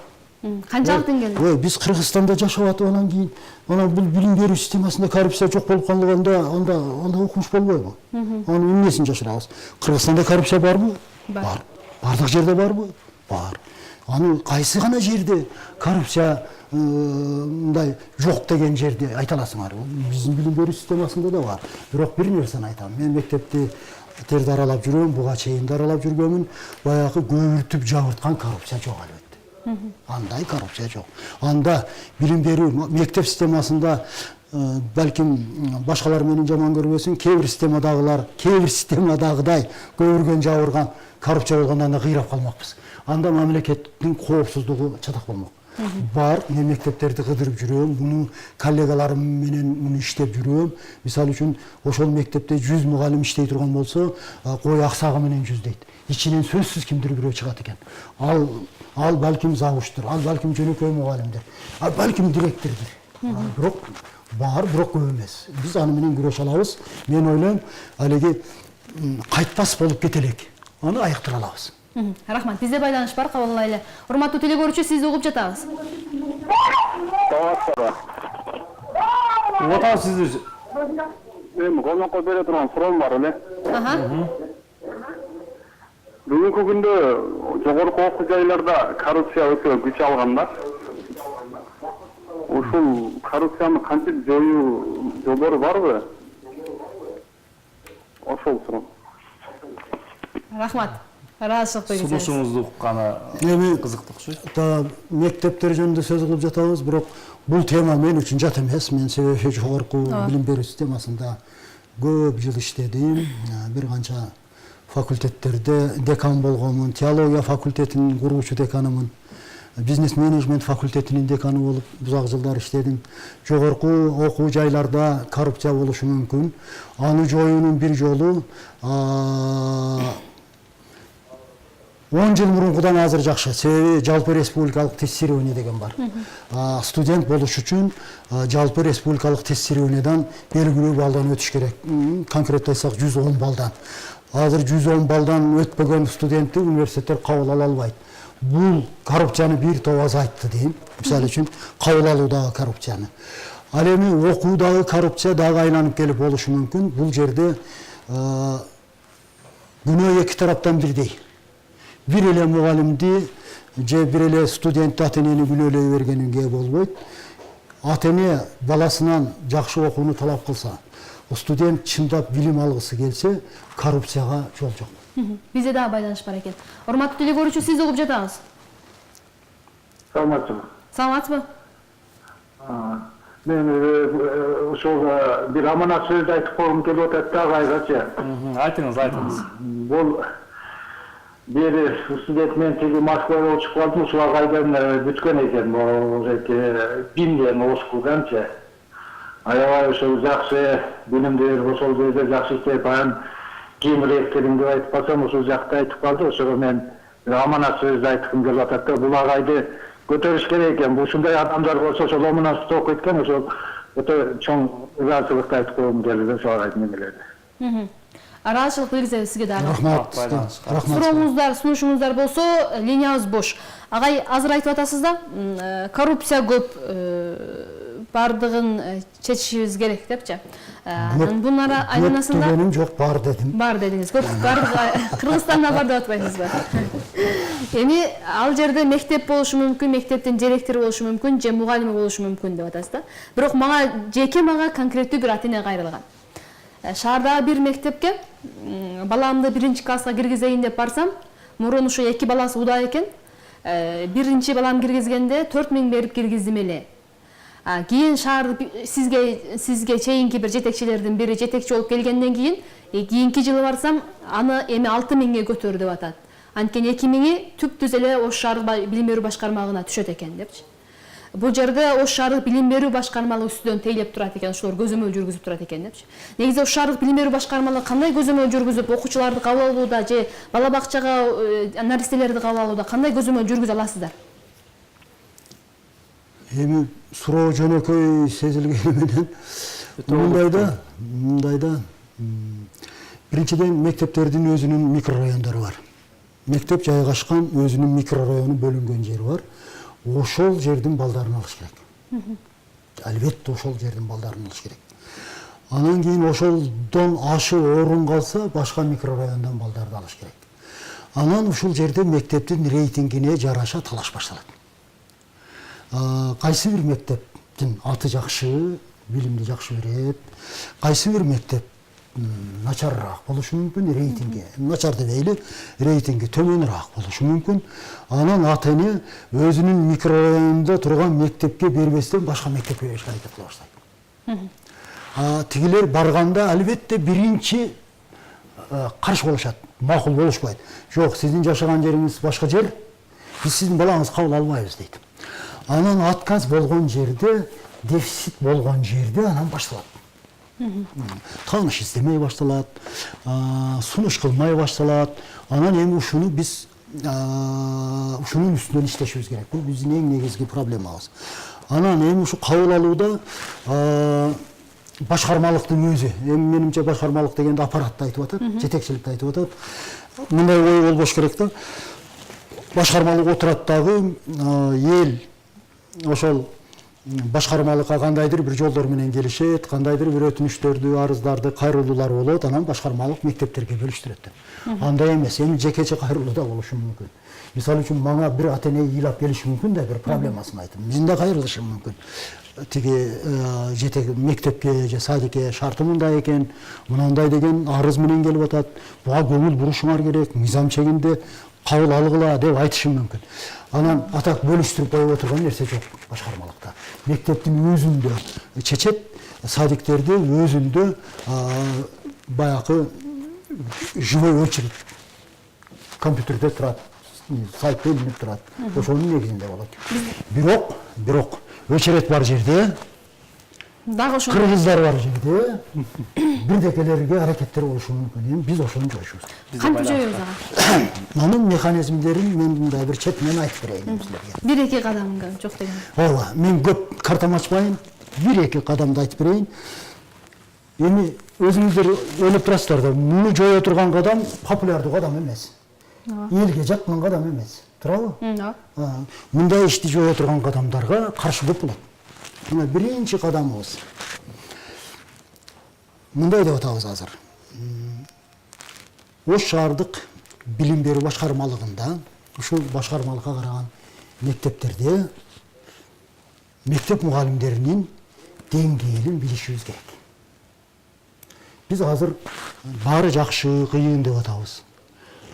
Канчалык деңгээлде? Ой, биз Кыргызстанда жашап атып, анан кийин бул билим берүү системасында коррупция жок болуп калганда, анда окумуш болбойбу? Анын эмнесин жашырабыз? Кыргызстанда коррупция барбы? Бар. Бардык жерде барбы? Бар. Аны кайсы гана жерде коррупция мындай жок деген жерде айта аласыңар? Биздин билим берүү системасында да бар. Бирок бир нерсени айтам. Мен мектепти терди аралап жүрөм, буга чейин да аралап жүргөмүн. Баягы көбүртүп жабырткан коррупция жок албетте. Андай коррупция жок. Анда билим берүү мектеп системасында балким башкалар менен жаман көрбөсүн, кээ бир системадагыдай көбүргөн жабырган коррупция болгондо анда кыйрап калмакпыз. Анда мамлекеттин коопсуздугу чатак болмок. Бар, мен мектептерди кыдырып жүрөм, муну коллегаларым менен муну иштеп жүрөм. Мисалы үчүн, ошол мектепте 100 мугалим иштей турган болсо, кой аксагы менен 100 дейт. Ичинен сөзсүз кимдир бирөө чыгат экен. Ал балким завуштур, ал балким жөнөкөй мугалимдер, ал балким директордур. Бирок бар, бирок көп эмес. Биз аны менен күрөшө алабыз. Мен ойлойм, алеги кайтпас болуп кете элек. Аны аяктыра алабыз. Рахмат. Бизде байланыш бар, кабыл алайлы. Урматтуу теле көрүүчү, сизди угуп жатабыз. Отабыз сизди. Мен конокко бере турган суроом бар эле. Бүгүнкү күндө жогорку окуу жайларда коррупция өтө күч алган да. Ушул коррупцияны кантип жоюу жолдору барбы? Ошол суроом. Рахмат. Ыраазычылык белгисеңиз. Сунушуңузду укканы кызыктуу окшойт. Мектептер жөнүндө сөз кылып жатабыз, бирок бул тема мен үчүн жат эмес. Мен себеби жогорку билим берүү системасында көп жыл иштедим. Бир канча факультеттерде декан болгонмун, теология факультетинин куруучу деканымын, бизнес менеджмент факультетинин деканы болуп узак жылдар иштедим. Жогорку окуу жайларда коррупция болушу мүмкүн. Аны жоюунун бир жолу 10 жыл мурункудан азыр жакшы. Себеби жалпы республикалык тестирование деген бар. Студент болуш үчүн жалпы республикалык тестированиядан белгилүү балдан өтүш керек. Конкрет айтсак 110 балдан. Азыр 110 балдан өтпөгөн студентти университеттер кабыл ала албайт. Бул коррупцияны бир топ азайтты дейм. Мисалы үчүн кабыл алуудагы коррупцияны. Ал эми окуудагы коррупция дагы айланып келип болушу мүмкүн. Бул жерде күнөө эки тараптан бирдей. Бир эле мугалимди же бир эле студентти ата-энени күнөөлөй бергенинге болбойт. Ата-эне баласынан жакшы окууну талап кылса, студент чындап билим алгысы келсе, коррупцияга жол жок. Бизде дагы байланыш бар экен. Урматтуу теле көрүүчү, сизди угуп жатабыз. Саламатсызбы? Саламатсызбы? Мен ошол бир аманат сөз айтып койгум келип атат да агайгачы. Айтыңыз. Бул бери студент мен тиги Москвага учуп калдым, ушул агайдан бүткөн экен, бин деген окуганчы. Аябай ошол жакшы билимдер, ошол жерде жакшы иштеп, анан кийин ректорим деп айтып калсам, ошол жакта айтып калды. Ошого мен аманат сөз айткым келип атат да, бул агайды көтөрүш керек экен. Ушундай адамдар болсо, ошол аманат окуп кеткен, ошол өтө чоң ыраазычылыкты айтып койгум келди ошол агайдын эмелерине. Ыраазычылык билдирсеңиз сизге дагы. Рахмат. Сурооңуздар, сунушуңуздар болсо, линиябыз бош. Агай, азыр айтып атасыз да, коррупция көп, бардыгын чечишибиз керек депчи. Бунун айланасында дегеним жок, бар дедим. Бар дедиңиз. Көп Кыргызстанда бар деп атпайсызбы? Эми ал жерде мектеп болушу мүмкүн, мектептин директору болушу мүмкүн, же мугалими болушу мүмкүн деп атасыз да. Бирок мага конкреттүү бир ата-эне кайрылган. Шаардагы бир мектепке баламды 1-класска киргизейин деп барсам, мурун ушу эки баласы уда экен. Биринчи балам киргизгенде 4000 берип киргиздим эле. Кийин шаарды сизге чейинки бир жетекчилердин бири жетекчи болуп келгенден кийинки жылы барсам, аны эми 6000ге көтөр деп атат. Анткени 2000-и түп-түз эле ош шаардык билим берүү башкармагына түшөт экен депчи. Бул жерде Ош шаардык билим берүү башкармалыгы үстүнөн тейлеп турат экен, ошолор көзөмөл жүргүзүп турат экен депчи. Негизи Ош шаардык билим берүү башкармалыгы кандай көзөмөл жүргүзүп, окуучуларды кабыл алууда же бала бакчага наристелерди кабыл алууда кандай көзөмөл жүргүзө аласыздар? Эми суроо жөнөкөй сезилгени менен мындайда биринчиден мектептердин өзүнүн микрорайондору бар. Мектеп жайгашкан өзүнүн микрорайону бөлүнгөн жери бар. Ошол жердин балдарын алыш керек. Албетте ошол жердин балдарын алыш керек. Анан кийин ошолдон ашы орун калса, башка микрорайондон балдарды алыш керек. Анан ушул жерде мектептин рейтингине жараша талаш башталат. Кайсы бир мектептин аты жакшы, билимди жакшы берет, кайсы бир мектеп начарыраак болушу мүмкүн, рейтинги начар дебейли, рейтинги төмөнүрөөк болушу мүмкүн. Анан ата-эне өзүнүн микрорайонунда турган мектепке бербестен башка мектепке беришке аракет кыла баштайт. Тигилер барганда албетте биринчи каршы болушат, макул болушпайт. Жок, сиздин жашаган жериңиз башка жер, биз сиздин балаңызды кабыл албайбыз дейт. Анан отказ болгон жерде, дефицит болгон жерде анан башталат. Тааныш издемей башталат, сунуш кылмай башталат. Анан эми ушуну биз ушунун үстүнөн иштешибиз керек. Бул биздин эң негизги проблемабыз. Анан эми ушу кабыл алууда башкармалыктын өзү, эми менимче башкармалык дегенде аппаратты айтып атат, жетекчиликти айтып атат. Мындай ой болбош керек да. Башкармалык отурат дагы эл ошол башкармалыкка кандайдыр бир жолдор менен келишет, кандайдыр бир өтүнүчтөрдү, арыздарды, кайрылуулар болот, анан башкармалык мектептерге бөлүштүрөт. Андай эмес, эми жекече кайрылуу да болушу мүмкүн. Мисалы үчүн мага бир ата-эне ыйлап келиши мүмкүн да, бир проблемасын айтып, мен да кайрылышым мүмкүн. Тиги жетек мектепке же садикке шарты мындай экен, мынандай деген арыз менен келип атат. Буга көңүл бурушуңар керек, мыйзам чегинде кабыл алгыла деп айтышым мүмкүн. Анан атак бөлүштүрүп коюп отурган нерсе жок башкармалыкта. Мектептин өзүндө чечет, садиктерди өзүндө баягы живой очередь компьютерде турат, сайтта илинип турат. Ошонун негизинде болот. Бирок очередь бар жерде, Дагы ошо кыргыздар бар жерде бирдекелерге аракеттер болушу мүмкүн. Эми биз ошону жоюшубуз керек. кантип жоюбуз ага? Анын механизмдерин мен мындай бир четинен айтып берейин силерге. Бир-эки кадам жок деген. Ооба, мен көп картам ачпайын, бир-эки кадамды айтып берейин. Эми өзүңүздөр ойлоп турасыздар да, муну жое турган кадам популярдуу кадам эмес. Элге жаккан кадам эмес. Туурабы? Мындай ишти жое турган кадамдарга каршы көп болот. Мына биринчи кадамыбыз. Мындай деп атабыз азыр. Ош шаардык билим берүү башкармалыгында, ушул башкармалыкка караган мектептерде мектеп мугалимдеринин деңгээлин билишибиз керек. Биз азыр баары жакшы, кыйын деп атабыз.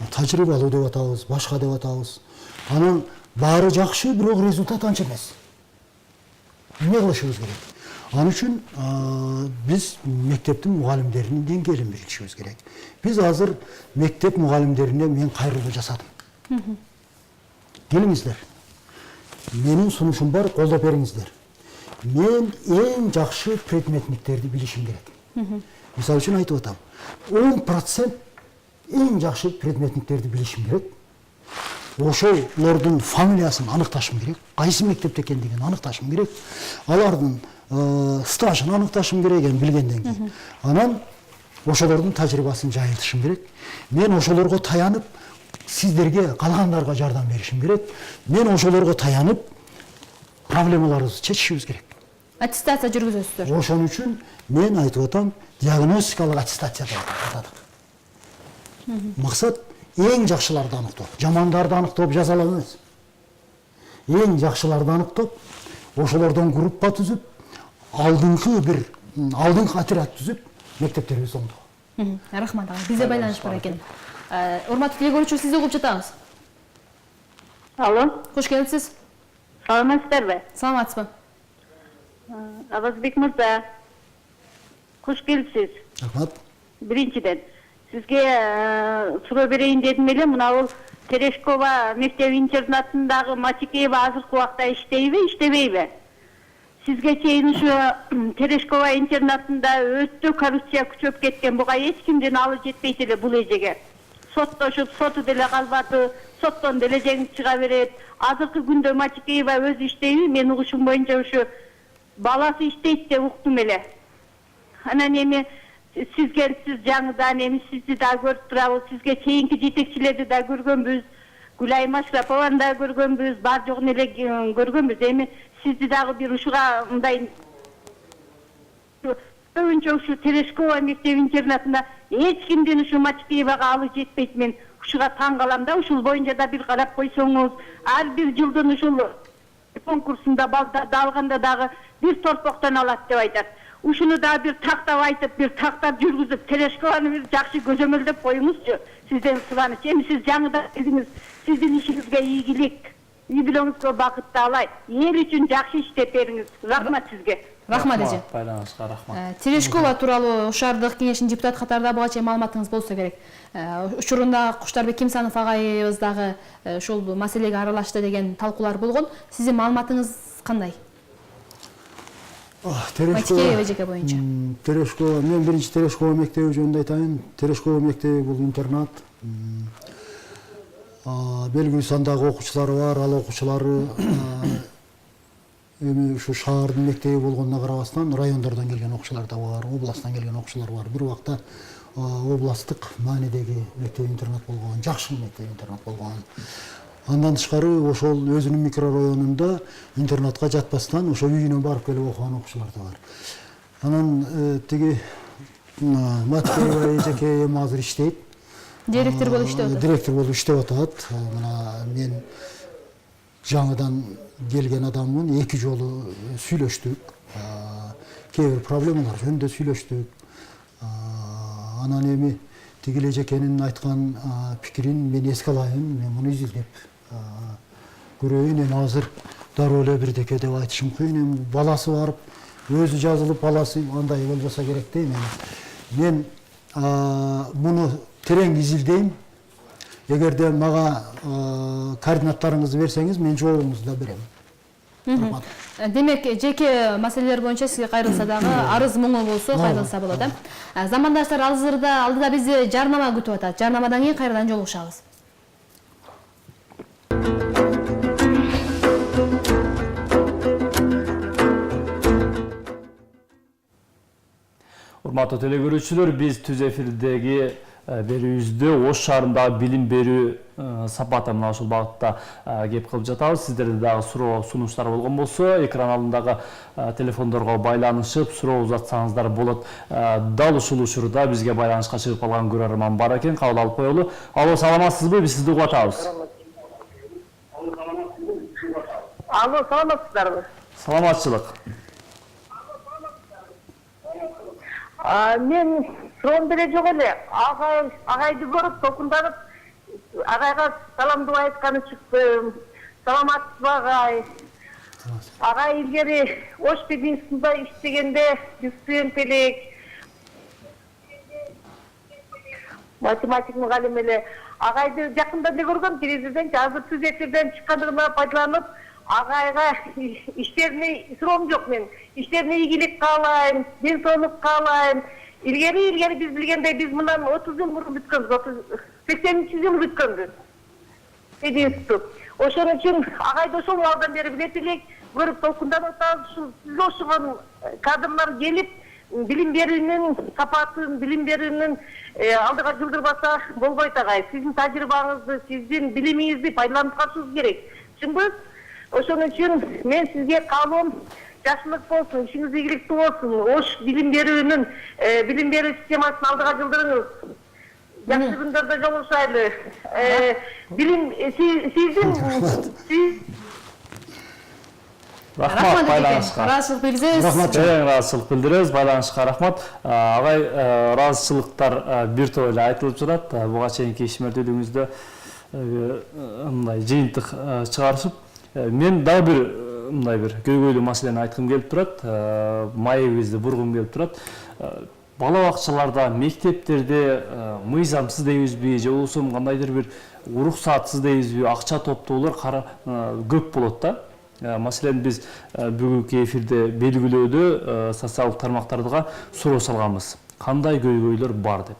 Тажрыйбалуу деп атабыз, башка деп атабыз. Анан баары жакшы, бирок результат анча эмес. Эмне кылышыбыз керек? Ал үчүн биз мектептин мугалимдеринин деңгээлин билишибиз керек. Биз азыр мектеп мугалимдерине мен кайрылуу жасадым. Келиңиздер. Менин сунушум бар, колдоп бериңиздер. Мен эң жакшы предметниктерди билишим керек. Мисалы үчүн айтып атам. 10% эң жакшы предметниктерди билишим керек. Ошолордун фамилиясын аныкташым керек. Кайсы мектепте экендигин аныкташым керек. Алардын стажын аныкташым керек билгенден кийин. Анан ошолордун тажрыйбасын жайылтышым керек. Мен ошолорго таянып, сиздерге, калгандарга жардам беришим керек. Мен ошолорго таянып, проблемаларыбызды чечишибиз керек. Аттестация жүргүзөсүздөр. Ошон үчүн мен айтып атам, диагностикалык аттестация деп атадык. Максат эң жакшыларды аныктоо, жамандарды аныктоп жазалап эмес. Эң жакшыларды аныктоп, ошолордон группа түзүп, алдыңкы отряд түзүп, мектептерибизди оңдоо. Рахмат ага. Бизде байланыш бар экен. Урматтуу теле көрүүчү, сизди угуп жатабыз. Алло. Кош келипсиз. Саламатсыздарбы? Саламатсызбы? Абазбек мырза. Кош келипсиз. Рахмат. Биринчиден сизге суроо берейин дедим эле, мына бул Терешкова мектеп-интернатындагы Матикеева азыркы убакта иштейби, иштебейби? Сизге чейин ушу Терешкова интернатында өтө коррупция күчөп кеткен. Буга эч кимдин алы жетпейт эле бул эжеге. Соттошуп, соту деле калбады, соттон деле жеңип чыга берет. Азыркы күндө Матикеева өзү иштейби? Мен угушум боюнча ушу баласы иштейт деп уктум эле. Анан эми сизге жаңыдан эми сизди да көрүп турабыз. Сизге чейинки жетекчилерди да көргөнбүз. Гүлайым Ашрапованы да көргөнбүз, бар жогун эле көргөнбүз. Эми сизди дагы бир ушуга мындай көбүнчө ушу Терешкова мектеп-интернатында эч кимдин ушу Матикеевага алы жетпейт. Мен ушуга таң калам да, ушул боюнча да бир карап койсоңуз, ар бир жылдын ушул конкурсунда балдарды алганда дагы бир торпоктон алат деп айтат. Ушуну да бир тактап айтып, бир тактап жүргүзүп, Терешкованы бир жакшы көзөмөлдөп коюңузчу. Сизден сураныч. Эми сиз жаңыдан келдиңиз, сиздин ишиңизге ийгилик, үй бүлөңүзгө бакыт таалай, эл үчүн жакшы иштеп бериңиз. Рахмат сизге. Рахмат эже. Байланышка рахмат. Терешкова тууралуу Шаардык кеңештин депутат катарында буга чейин маалыматыңыз болсо керек. Учурунда Куштарбек Кимсанов агайыбыз дагы ушул маселеге аралашты деген талкуулар болгон. Сиздин маалыматыңыз кандай? Матикеева эжеге боюнча. Терешкова, мен биринчи Терешкова мектеби жөнүндө айтайын. Терешкова мектеби бул интернат. Белгилүү сандагы окуучулары бар, ал окуучулары эми ушу шаардын мектеби болгонуна карабастан райондордон келген окуучулар да бар, областтан келген окуучулар бар. Бир убакта областтык маанидеги мектеп-интернат болгон, жакшы мектеп-интернат болгон. Андан тышкары ошол өзүнүн микрорайонунда интернатка жатпастан ошо үйүнө барып келип окуган окуучулар да бар. Анан тиги Матикеева эжеке эми азыр иштейт. Директор болуп иштеп атат. Директор болуп иштеп атат. Мына мен жаңыдан келген адаммын, 2 жолу сүйлөштүк. Кээ бир проблемалар жөнүндө сүйлөштүк. Анан эми тигил эжекенин айткан пикирин мен эске алайын, мен муну изилдеп көрөйүн. Эми азыр дароо эле бирдеке деп айтышым кыйын. Эми баласы барып, өзү жазылып, баласы андай болбосо керек дейм. Мен муну терең изилдейм. Эгерде мага координаттарыңызды берсеңиз, мен жообуңузду да берем. Демек, жеке маселелер боюнча сизге кайрылса дагы арыз муңу болсо кайрылса болот, э? Замандаштар алдыда бизди жарнама күтүп атат. Жарнамадан кийин кайрадан жолугушабыз. Урматтуу телекөрүүчүлөр, биз түз эфирдеги берүүбүздө Ош шаарындагы билим берүү сапаты мына ушул багытта кеп кылып жатабыз. Сиздерде дагы суроо сунуштар болгон болсо, экран алдындагы телефондорго байланышып суроо узатсаңыздар болот. Дал ушул учурда бизге байланышка чыгып калган көрөрман бар экен, кабыл алып коелу. Алло, саламатсызбы? Биз сизди угуп атабыз. Алло, саламатсыздарбы? Саламатчылык. Мен суроом деле жок эле. Агайды көрүп, токунданып, агайга саламдуу айтканы чыкты. Саламатсызбы агай? Агай илгери Ош пединститутунда иштегенде студент элек. Математик мугалим эле. Агайды жакында эле көргөм, телевизордон, азыр түз эфирден чыккандыгына пайдаланып, агайга иштерине суроом жок мен. Иштерине ийгилик каалайм, ден соолук каалайм. Илгери биз билгендей, биз мындан 30 жыл мурун бүткөнбүз, 80-жыл бүткөнбүз. Институт. Ошон үчүн агайды ошол абдан бери билет элек, көрүп толкунданып атабыз. Сизге окшогон кадрлар келип, билим берүүнүн сапатын, билим берүүнүн алдыга жылдырбаса болбойт агай. Сиздин тажрыйбаңызды, сиздин билимиңизди пайдаланып калышыбыз керек. Чынбы? Ошон үчүн мен сизге каалоом жакшылык болсун, ишиңиз ийгиликтүү болсун. Ош билим берүүнүн билим берүү системасын алдыга жылдырыңыз. Жакшы күндөрдө жолугушайлы. Билим сиздин Рахмат, байланышка. Ыраазычылык билдиребиз. Ыраазычылык билдиребиз, байланышка рахмат. Агай, ыраазычылыктар бир топ эле айтылып жатат. Буга чейинки ишмердүүлүгүңүздө мындай жыйынтык чыгарышып, мен дагы бир мындай бир көйгөйлүү маселени айткым келип турат. Маегибизди бургум келип турат. бала бакчаларда, мектептерде мыйзамсыз дейбизби же болбосо кандайдыр бир уруксатсыз дейбизби акча топтоолор көп болот да. Маселен биз бүгүнкү эфирде белгилөөдө социалдык тармактарга суроо салганбыз. Кандай көйгөйлөр бар деп.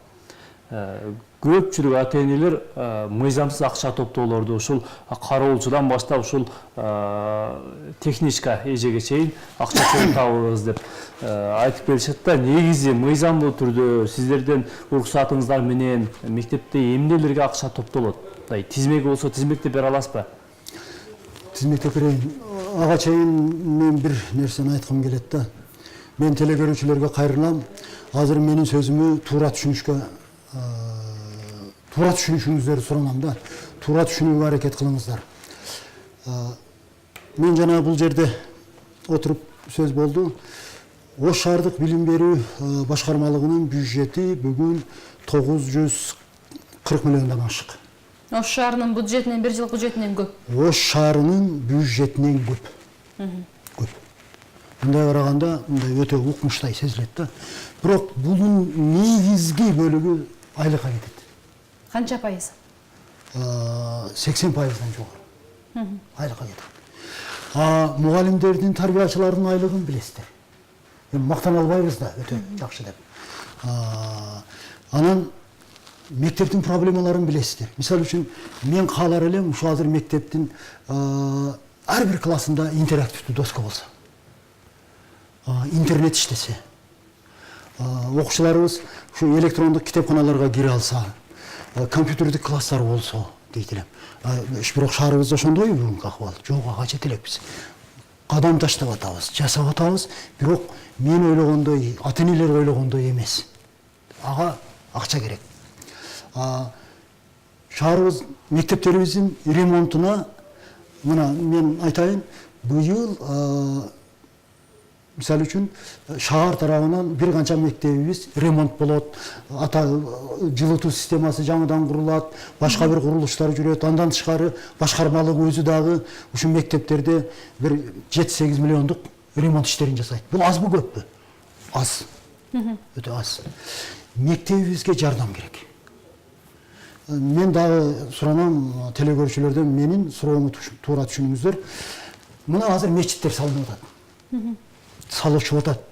Көпчүлүк ата-энелер мыйзамсыз акча топтоолорду ушул кароолчудан баштап ушул техничка эжеге чейин акча чогултабыз деп айтып келишет да. Негизи мыйзамдуу түрдө сиздерден уруксатыңыздар менен мектепте эмнелерге акча топтолот? Тизмеги болсо тизмектеп бере аласызбы? Тизмектеп берейин. Ага чейин мен бир нерсени айткым келет да. Мен телекөрүүчүлөргө кайрылам. Азыр менин сөзүмү туура түшүнүшүңүздөрдү суранам да. Туура түшүнүүгө аракет кылыңыздар. Мен жана бул жерде отуруп сөз болду. Ош шаардык билим берүү башкармалыгынын бюджети бүгүн 940 миллиондон ашык. Ош шаарынын бюджетинен, бир жыл бюджетинен көп. Ош шаарынын бюджетинен көп. Көп. Мындай караганда мындай өтө укмуштай сезилет да. Бирок бунун негизги бөлүгү айлыкка кетет. Канча пайыз? 80%-дан жогору. Айлыкка кетет. Мугалимдердин, тарбиячылардын айлыгын билесиздер. Мактана албайбыз да, өтө жакшы деп. Анан мектептин проблемаларын билесиздер. Мисалы үчүн мен каалар элем ушул азыр мектептин ар бир классында интерактивдүү доска болсо. Интернет иштесе. Окуучуларыбыз ушу электрондук китепканаларга кире алса, компьютердик класстар болсо дейт элем. Бирок шаарыбызда ошондойбу бүгүнкү акыбал? Жок, ага жете элекпиз. Кадам таштап атабыз, жасап атабыз, бирок мен ойлогондой, ата-энелер ойлогондой эмес. Ага акча керек. Шаарыбыз мектептерибиздин ремонтуна мына мен айтайын, быйыл мисалы үчүн шаар тарабынан бир канча мектебибиз ремонт болот, жылытуу системасы жаңыдан курулат, башка бир курулуштар жүрөт. Андан тышкары башкармалык өзү дагы ушул мектептерде бир 7-8 миллиондук ремонт иштерин жасайт. Бул азбы көппү? Аз. Өтө аз. Мектебибизге жардам керек. Мен дагы суранам телекөрүүчүлөрдөн менин суроомду туура түшүнүңүздөр. Мына азыр мечиттер салынып атат. Салышып атат.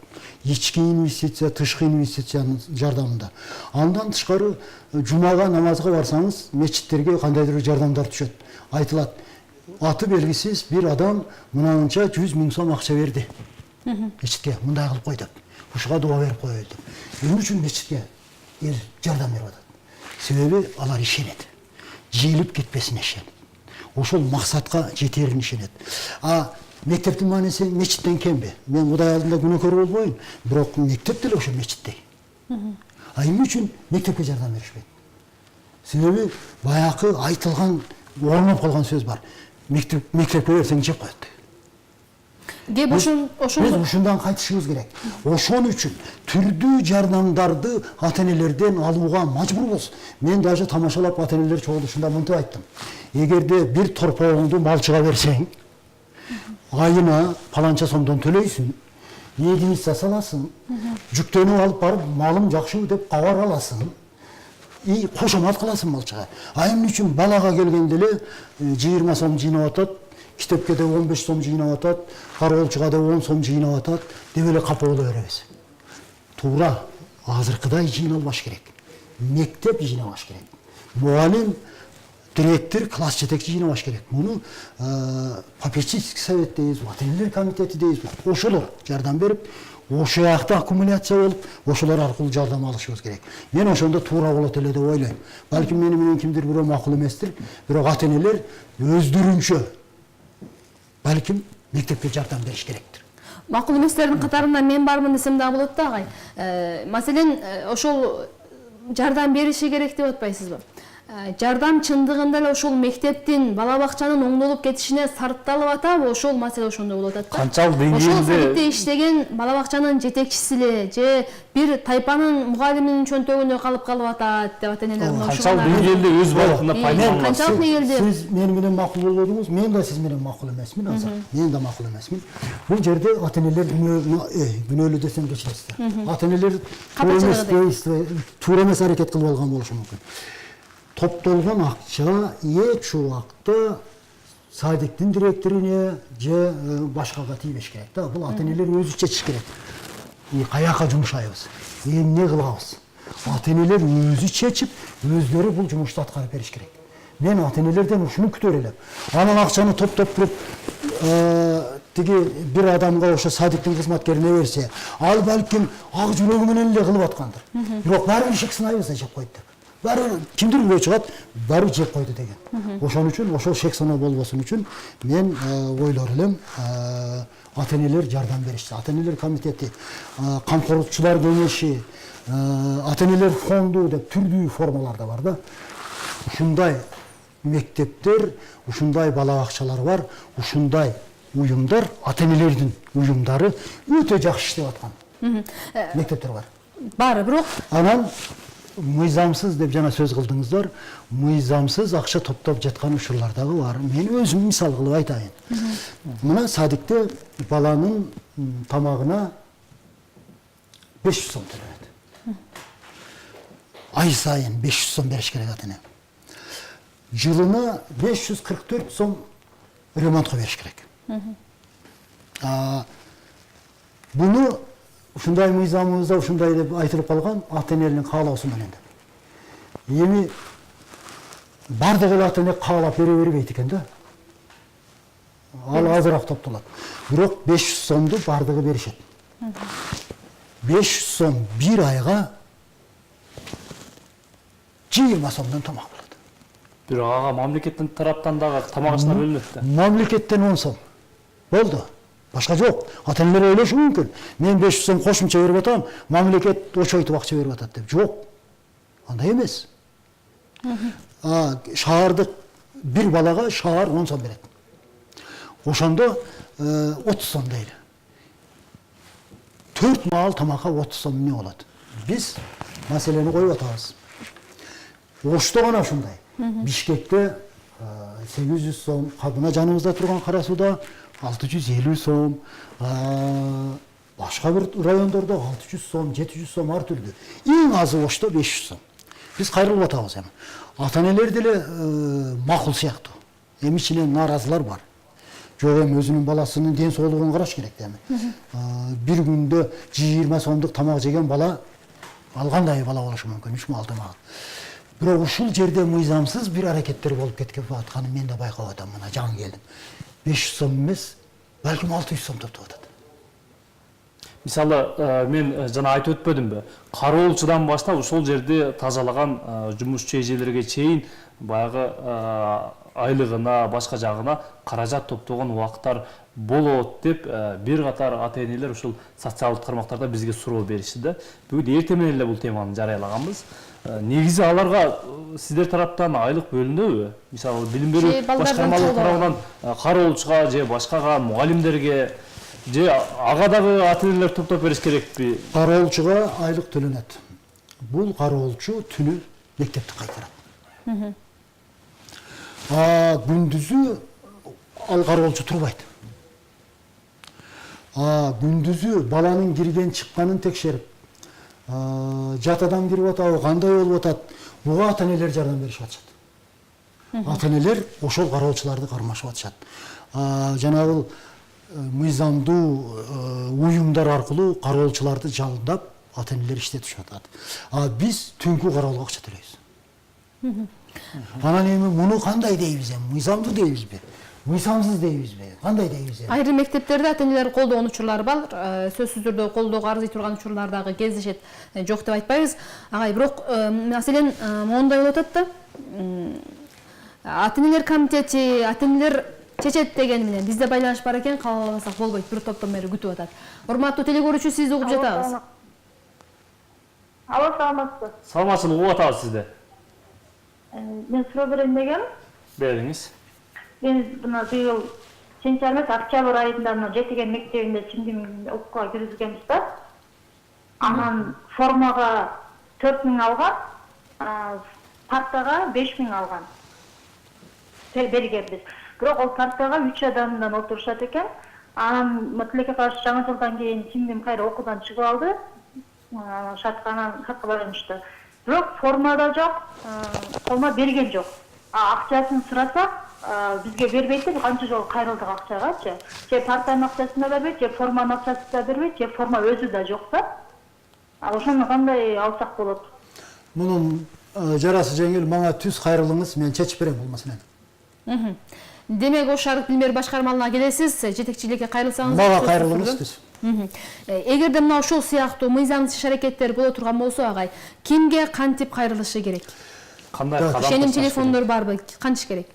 Ички инвестиция, тышкы инвестициянын жардамында. Андан тышкары жумага намазга барсаңыз, мечиттерге кандайдыр бир жардамдар түшөт. Айтылат, аты белгисиз бир адам мынанча 100 000 сом акча берди. Мечитке мындай кылып кой деп. Ушуга дуа берип коелу деп. Эмне үчүн мечитке эл жардам берип атат? Себеби алар ишенет. Жыйылып кетпесин ишенет. Ошол максатка жетерин ишенет. Мектептин мааниси мечиттен кемби? Мен Кудай алдында күнөөкөр болбойм, бирок мектеп деле ошо мечиттей. Эмне үчүн мектепке жардам беришпейт? Себеби баягы айтылган, орноп калган сөз бар. Мектепке берсең жеп коет. Кеп Биз ушундан кайтышыбыз керек. Ошон үчүн түрдүү жардамдарды ата-энелерден алууга мажбур болсун. Мен даже тамашалап ата-энелер чогулушунда мынтип айттым. Эгерде бир торпоңду малчыга берсең, айына паланча сомдон төлөйсүн, единица саласың, жүктөнүп алып барып, малым жакшы деп кабар аласың, кошомат кыласың малчыга. Эмне үчүн балага келгенде эле 20 сом жыйнап атат, китепке де 15 сом жыйнап атат, кароолчуга да 10 сом жыйнап атат, деп эле капа боло беребиз. Туура, азыркыдай жыйналбаш керек. Мектеп жыйнабаш керек. Мугалим, директор, класс жетекчи жыйнабаш керек. Муну попечительский совет дейбиз, ата-энелер комитети дейбиз. Ошолор жардам берип, ошол жакта аккумуляция болуп, ошолор аркылуу жардам алышыбыз керек. Мен ошондо туура болот эле деп ойлойм. Балким мени менен кимдир бирөө макул эместир, бирок ата-энелер өздөрүнчө балким мектепке жардам бериш керектир. Макул эместердин катарында мен бармын десем да болот да, агай. Маселен, ошол жардам бериши керек деп атпайсызбы? жардам чындыгында эле ошол мектептин бала бакчанын оңдолуп кетишине сарпталып атабы, ошол маселе ошондой болуп атат да. Канчалык Ошол деңгээлде садикте иштеген бала бакчанын жетекчиси эле же бир тайпанын мугалиминин чөнтөгүндө калып атат деп ата-энелер канчалык деңгээлде өз баласына пайдаланат. Канчалык деңгээлде? Сиз мени менен макул болбодуңуз, мен да сиз менен макул эмесмин азыр. Мен да макул эмесмин. Бул жерде ата-энелер күнөөлүү десем кечиресиздер. Ата-энелер туура эмес аракет кылып алган болушу мүмкүн. Топтолгон акча эч убакта садиктин директоруне же башкага тийбеш керек да. Бул ата-энелер өзү чечиш керек. Каяка жумшайбыз, эмне кылабыз? Ата-энелер өзү чечип, өздөрү бул жумушту аткарып бериш керек. Мен ата-энелерден ушуну күтөр элем. Анан акчаны топтоп туруп, тиги бир адамга ошо садиктин кызматкерине берсе, ал балким ак жүрөгү менен эле кылып аткандыр. Бирок баары шек сынайбызда жеп койду деп. Баары кимдир күбө чыгат, баары жеп койду деген. Ошон үчүн, ошол шек сыноо болбосун үчүн мен ойлор элем, ата-энелер жардам беришти. Ата-энелер комитети, камкорчулар кеңеши, ата-энелер фонду деп түрдүү формаларда бар да. Ушундай мектептер, ушундай бала бакчалар бар, ушундай уюмдар, ата-энелердин уюмдары өтө жакшы иштеп аткан мектептер бар. Бар, бирок Анан мыйзамсыз деп жана сөз кылдыңыздар, мыйзамсыз акча топтоп жаткан учурлар дагы бар. Мен өзүм мисал кылып айтайын. Мына садикте баланын тамагына 500 сом төлөнөт. Ай сайын 500 сом бериш керек ата-эне. Жылына 544 сом ремонтка бериш керек. Буну ушундай мыйзамыбызда ушундай деп айтылып калган, ата-эненин каалоосу менен деп. Эми бардык эле ата-эне каалап бере бербейт экен да. Ал азыраак топтолот. Бирок 500 сомду бардыгы беришет. 500 сом бир айга 20 сомдон тамак болот. Бирок ага мамлекеттин тараптан дагы тамак ашына бөлүнөт да. Мамлекеттен 10 сом. Болду. Башка жок. Ата-энелер ойлошу мүмкүн. Мен 500 сом кошумча берип атам, мамлекет очойтуп акча берип атат деп. Жок. Андай эмес. Шаардык бир балага шаар 10 сом берет. Ошондо 30 сом дейли. 4 маал тамакка 30 сом эмне болот? Биз маселени коюп атабыз. Ошто гана ушундай. Бишкекте 800 сом, мына жаныбызда турган Кара Сууда 650 сом, башка бир райондордо 600 сом, 700 сом ар түрдүү. Эң азы Ошто 500 сом. Биз кайрылып атабыз эми. Ата-энелер деле макул сыяктуу. Эми ичинен нааразылар бар. Жок, эми өзүнүн баласынын ден соолугун караш керек эми. Бир күндө 20 сомдук тамак жеген бала ал кандай бала болушу мүмкүн? 3 маал тамак. Бирок ушул жерде мыйзамсыз бир аракеттер болуп кетип атканын мен да байкап атам. Мына жаңы келдим. 500 сом эмес, балким 600 сом топтоп атат. Мисалы, мен жана айтып өтпөдүмбү? Кароолчудан баштап ошол жерде тазалаган жумушчу эжелерге чейин баягы айлыгына, башка жагына каражат топтогон убакыттар болот деп бир катар ата-энелер ушул социалдык тармактарда бизге суроо беришти да. Бүгүн эртең менен эле бул теманы жарыялаганбыз. Негизи аларга сиздер тараптан айлык бөлүнөбү? Мисалы, билим берүү башкармалыгы тарабынан кароолчуга же башкага мугалимдерге же ага дагы ата-энелер топтоп бериш керекпи? Кароолчуга айлык төлөнөт. Бул кароолчу түнү мектепти кайтарат. Күндүзү ал кароолчу турбайт. Күндүзү баланын кирген чыкканын текшерип, жат адам кирип атабы, кандай болуп атат, буга ата-энелер жардам беришип атышат. Ата-энелер ошол кароолчуларды кармашып атышат. Жанагы мыйзамдуу уюмдар аркылуу кароолчуларды жалдап ата-энелер иштетишип атат. Биз түнкү кароолго акча төлөйбүз. Анан эми муну кандай дейбиз эми? Мыйзамдуу дейбизби? Мыйзамсыз дейбизби? Кандай дейбиз эми? Айрым мектептерде ата-энелер колдогон учурлар бар. Сөзсүз түрдө колдоого арзый турган учурлар дагы кездешет. Жок деп айтпайбыз. Агай, бирок маселен моундай болуп атат да. Ата-энелер комитети, ата-энелер чечет деген менен бизде байланыш бар экен, каалабасак болбойт. Бир топтон бери күтүп атат. Урматтуу телекөрүүчү, сизди угуп жатабыз. Алло, саламатсызбы? Саламатчылык угуп атабыз сизди. Ben суроо берейин дегем. Бериңиz. Мен мына быйыл сентябрь эмес, октябрь айында мына жетиген мектебинде сиңдим окууга киргизгенбиз да. Анан формага 4000 алган, партага 5000 алган. Бергенбиз. Бирок ол партага 3 адамдан отурушат экен. Анан тилекке каршы жаңы жылдан кийин сиңдим кайра окуудан чыгып алды. Шатканан хакка байланыштуу. Бирок формада жок, форма берген жок. Акчасын сурасак, бизге бербейт деп канча жолу кайрылдык акчагачы. Же партанын акчасын да бербейт, же форманын акчасын да бербейт, же форма өзү да жок да. Ошону кандай алсак болот? Мунун жарасы жеңил, мага түз кайрылыңыз, мен чечип берем болмаса. Демек Ош шаардык билим берүү башкармалыгына келесиз, жетекчиликке кайрылсаңыз. Мага кайрылыңыз түз. Эгерде мына ошол сыяктуу мыйзамсыз иш-аракеттер боло турган болсо, агай, кимге кантип кайрылышы керек? Кандай кадам Ишеним ташаш керек? телефондор барбы? Кантиш керек?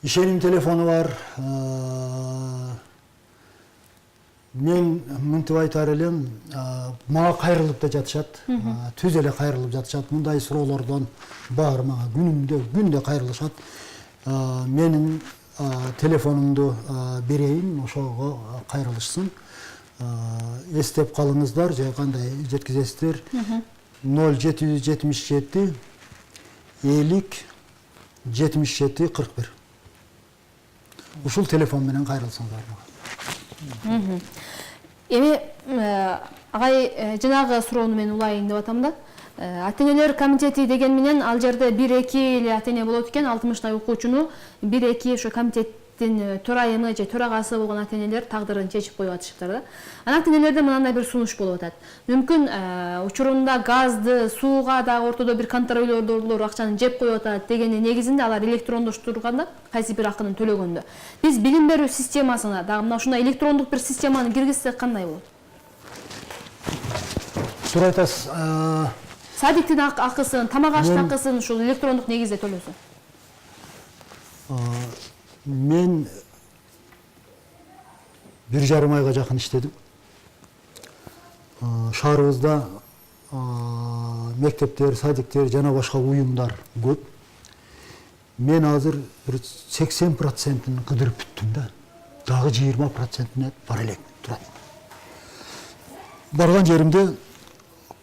Ишеним телефону бар. Мен мынтип айтар элем, мага кайрылып да жатышат, түз эле кайрылып жатышат. Мындай суроолордон бар мага күндө кайрылышат. Менин телефонумду берейин, ошого кайрылышсын. Эстеп калыңыздар, же кандай жеткизесиздер. 0777 50 77 41. Ушул телефон менен кайрылсаңдар мага. Эми агай жанагы суроону мен улайын деп атам да. Ата-энелер комитети деген менен ал жерде 1-2 эле ата-эне болот экен, 60 окуучуну 1-2 ошо комитеттин төрайымы же төрагасы болгон ата-энелер тагдырын чечип коюп атышыптыр да. Анан ата-энелерде мындай бир сунуш болуп атат. Мүмкүн учурунда газды, сууга дагы ортодо бир контролёрлор акчаны жеп коюп атат дегенин негизинде алар электрондоштурганда кайсы бир акынын төлөгөндө. Биз билим берүү системасына дагы мына ушундай электрондук бир системаны киргизсек кандай болот? Туура айтасыз. Садиктин акысын, тамак аштын акысын ушул электрондук негизде төлөсө. Мен 1,5 айга жакын иштедим. Шаарыбызда мектептер, садиктер жана башка уюмдар көп. Мен азыр 80%-ин кыдырып бүттүм да. Дагы 20%-ине бар элек турат. Барган жеримде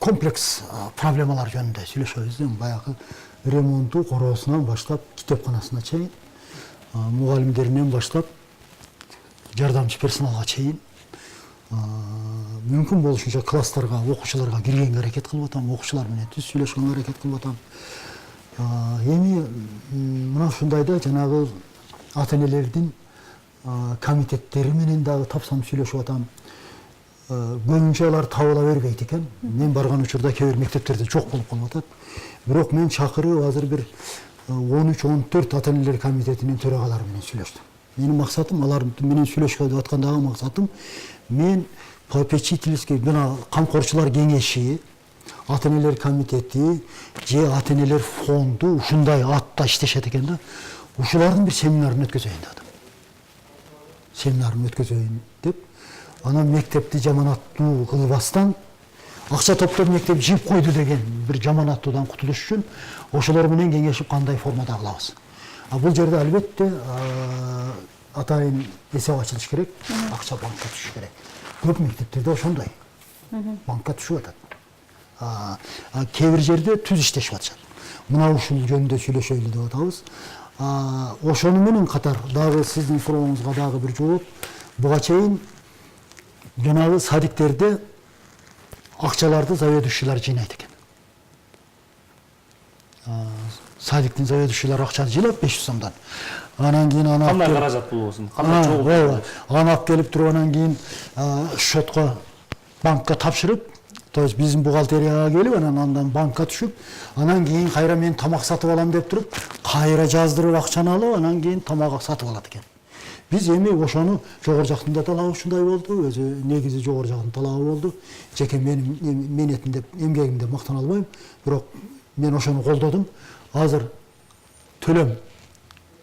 комплекс проблемалар жөнүндө сүйлөшөбүз. Баягы ремонту, короосунан баштап, китепканасына чейин, мугалимдеринен баштап, жардамчы персоналга чейин, мүмкүн болушунча класстарга, окуучуларга киргенге аракет кылып атам, окуучулар менен түз сүйлөшкөнгө аракет кылып атам. Эми мына ушундайда жанагы ата-энелердин комитеттери менен дагы тапсам сүйлөшүп атам. Көбүнчө алар табыла бербейт экен. Мен барган учурда кээ бир мектептерде жок болуп калып атат. Бирок мен чакырып азыр бир 13-14 ата-энелер комитетинин төрагалары менен сүйлөштүм. Менин максатым алар менен сүйлөшкө деп аткандагы максатым мен попечительский жана камкорчулар кеңеши, ата-энелер комитети же ата-энелер фонду ушундай атта иштешет экен да. Ушулардын бир семинарын өткөзөйүн дедим. Семинарын өткөзөйүн деп, анан мектепти жаманаттуу кылбастан акча топтоп мектеп жип койду деген бир жаманаттуудан кутулуш үчүн ошолор менен кеңешип кандай формада кылабыз. Бул жерде албетте атайын эсеп ачылыш керек, акча банкка түшүш керек. Көп мектептерде ошондой. Банкка түшүп атат. Кээ бир жерде түз иштешип атышат. Мына ушул жөнүндө сүйлөшөлү деп атабыз. Ошону менен катар дагы сиздин сурооңузга дагы бир жооп. Буга чейин жанагы садиктерде акчаларды заведующийлар жыйнайт экен. Садиктин заведующийлары акчаны жыйлап 500 сомдон. Анан кийин аны кандай каражат болбосун? Кандай чогуу? Аны алып келип туруп анан кийин счетко банкка тапшырып, то есть биздин бухгалтерияга келип, андан банкка түшүп, анан кийин кайра мен тамак сатып алам деп туруп, кайра жаздырып акчаны алып, анан кийин тамак сатып алат экен. Биз эми ошону жогору жактын да талабы ушундай болду, өзү негизи жогору жактын талабы болду. Жеке менин менетим деп, эмгегимде мактана албайм, бирок мен ошону колдодум. Азыр төлөм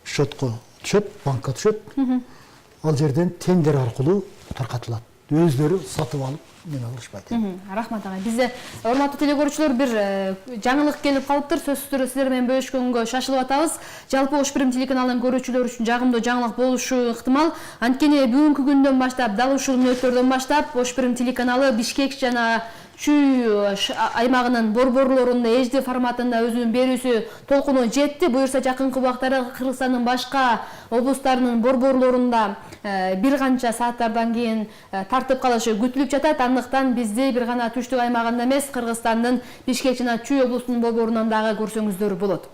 счетко түшөт, банкка түшөт. Ал жерден тендер аркылуу таркатылат. өздері сатып алып неме кылышпайт. Рахмат агай. Бизде урматтуу теле көрүүчүлөр бир жаңылык келип калыптыр. Сөзсүз түрдө сиздер менен бөлүшкөнгө шашылып атабыз. Жалпы Ош Бирим телеканалынын көрүүчүлөр үчүн жагымдуу жаңылык болушу ыктымал. Анткени бүгүнкү күндөн баштап, дал ушул мүнөттөрдөн баштап Ош Бирим телеканалы Бишкек жана Чүй аймагынын борборлорунда HD форматында өзүнүн берүүсү толкуну жетти. Буюрса жакынкы убактарда Кыргызстандын башка облустарынын борборлорунда бир канча сааттардан кийин тартып калышы күтүлүп жатат. Андыктан бизди бир гана түштүк аймагында эмес, Кыргызстандын Бишкек жана Чүй облусунун борборунан дагы көрсөңүздөр болот.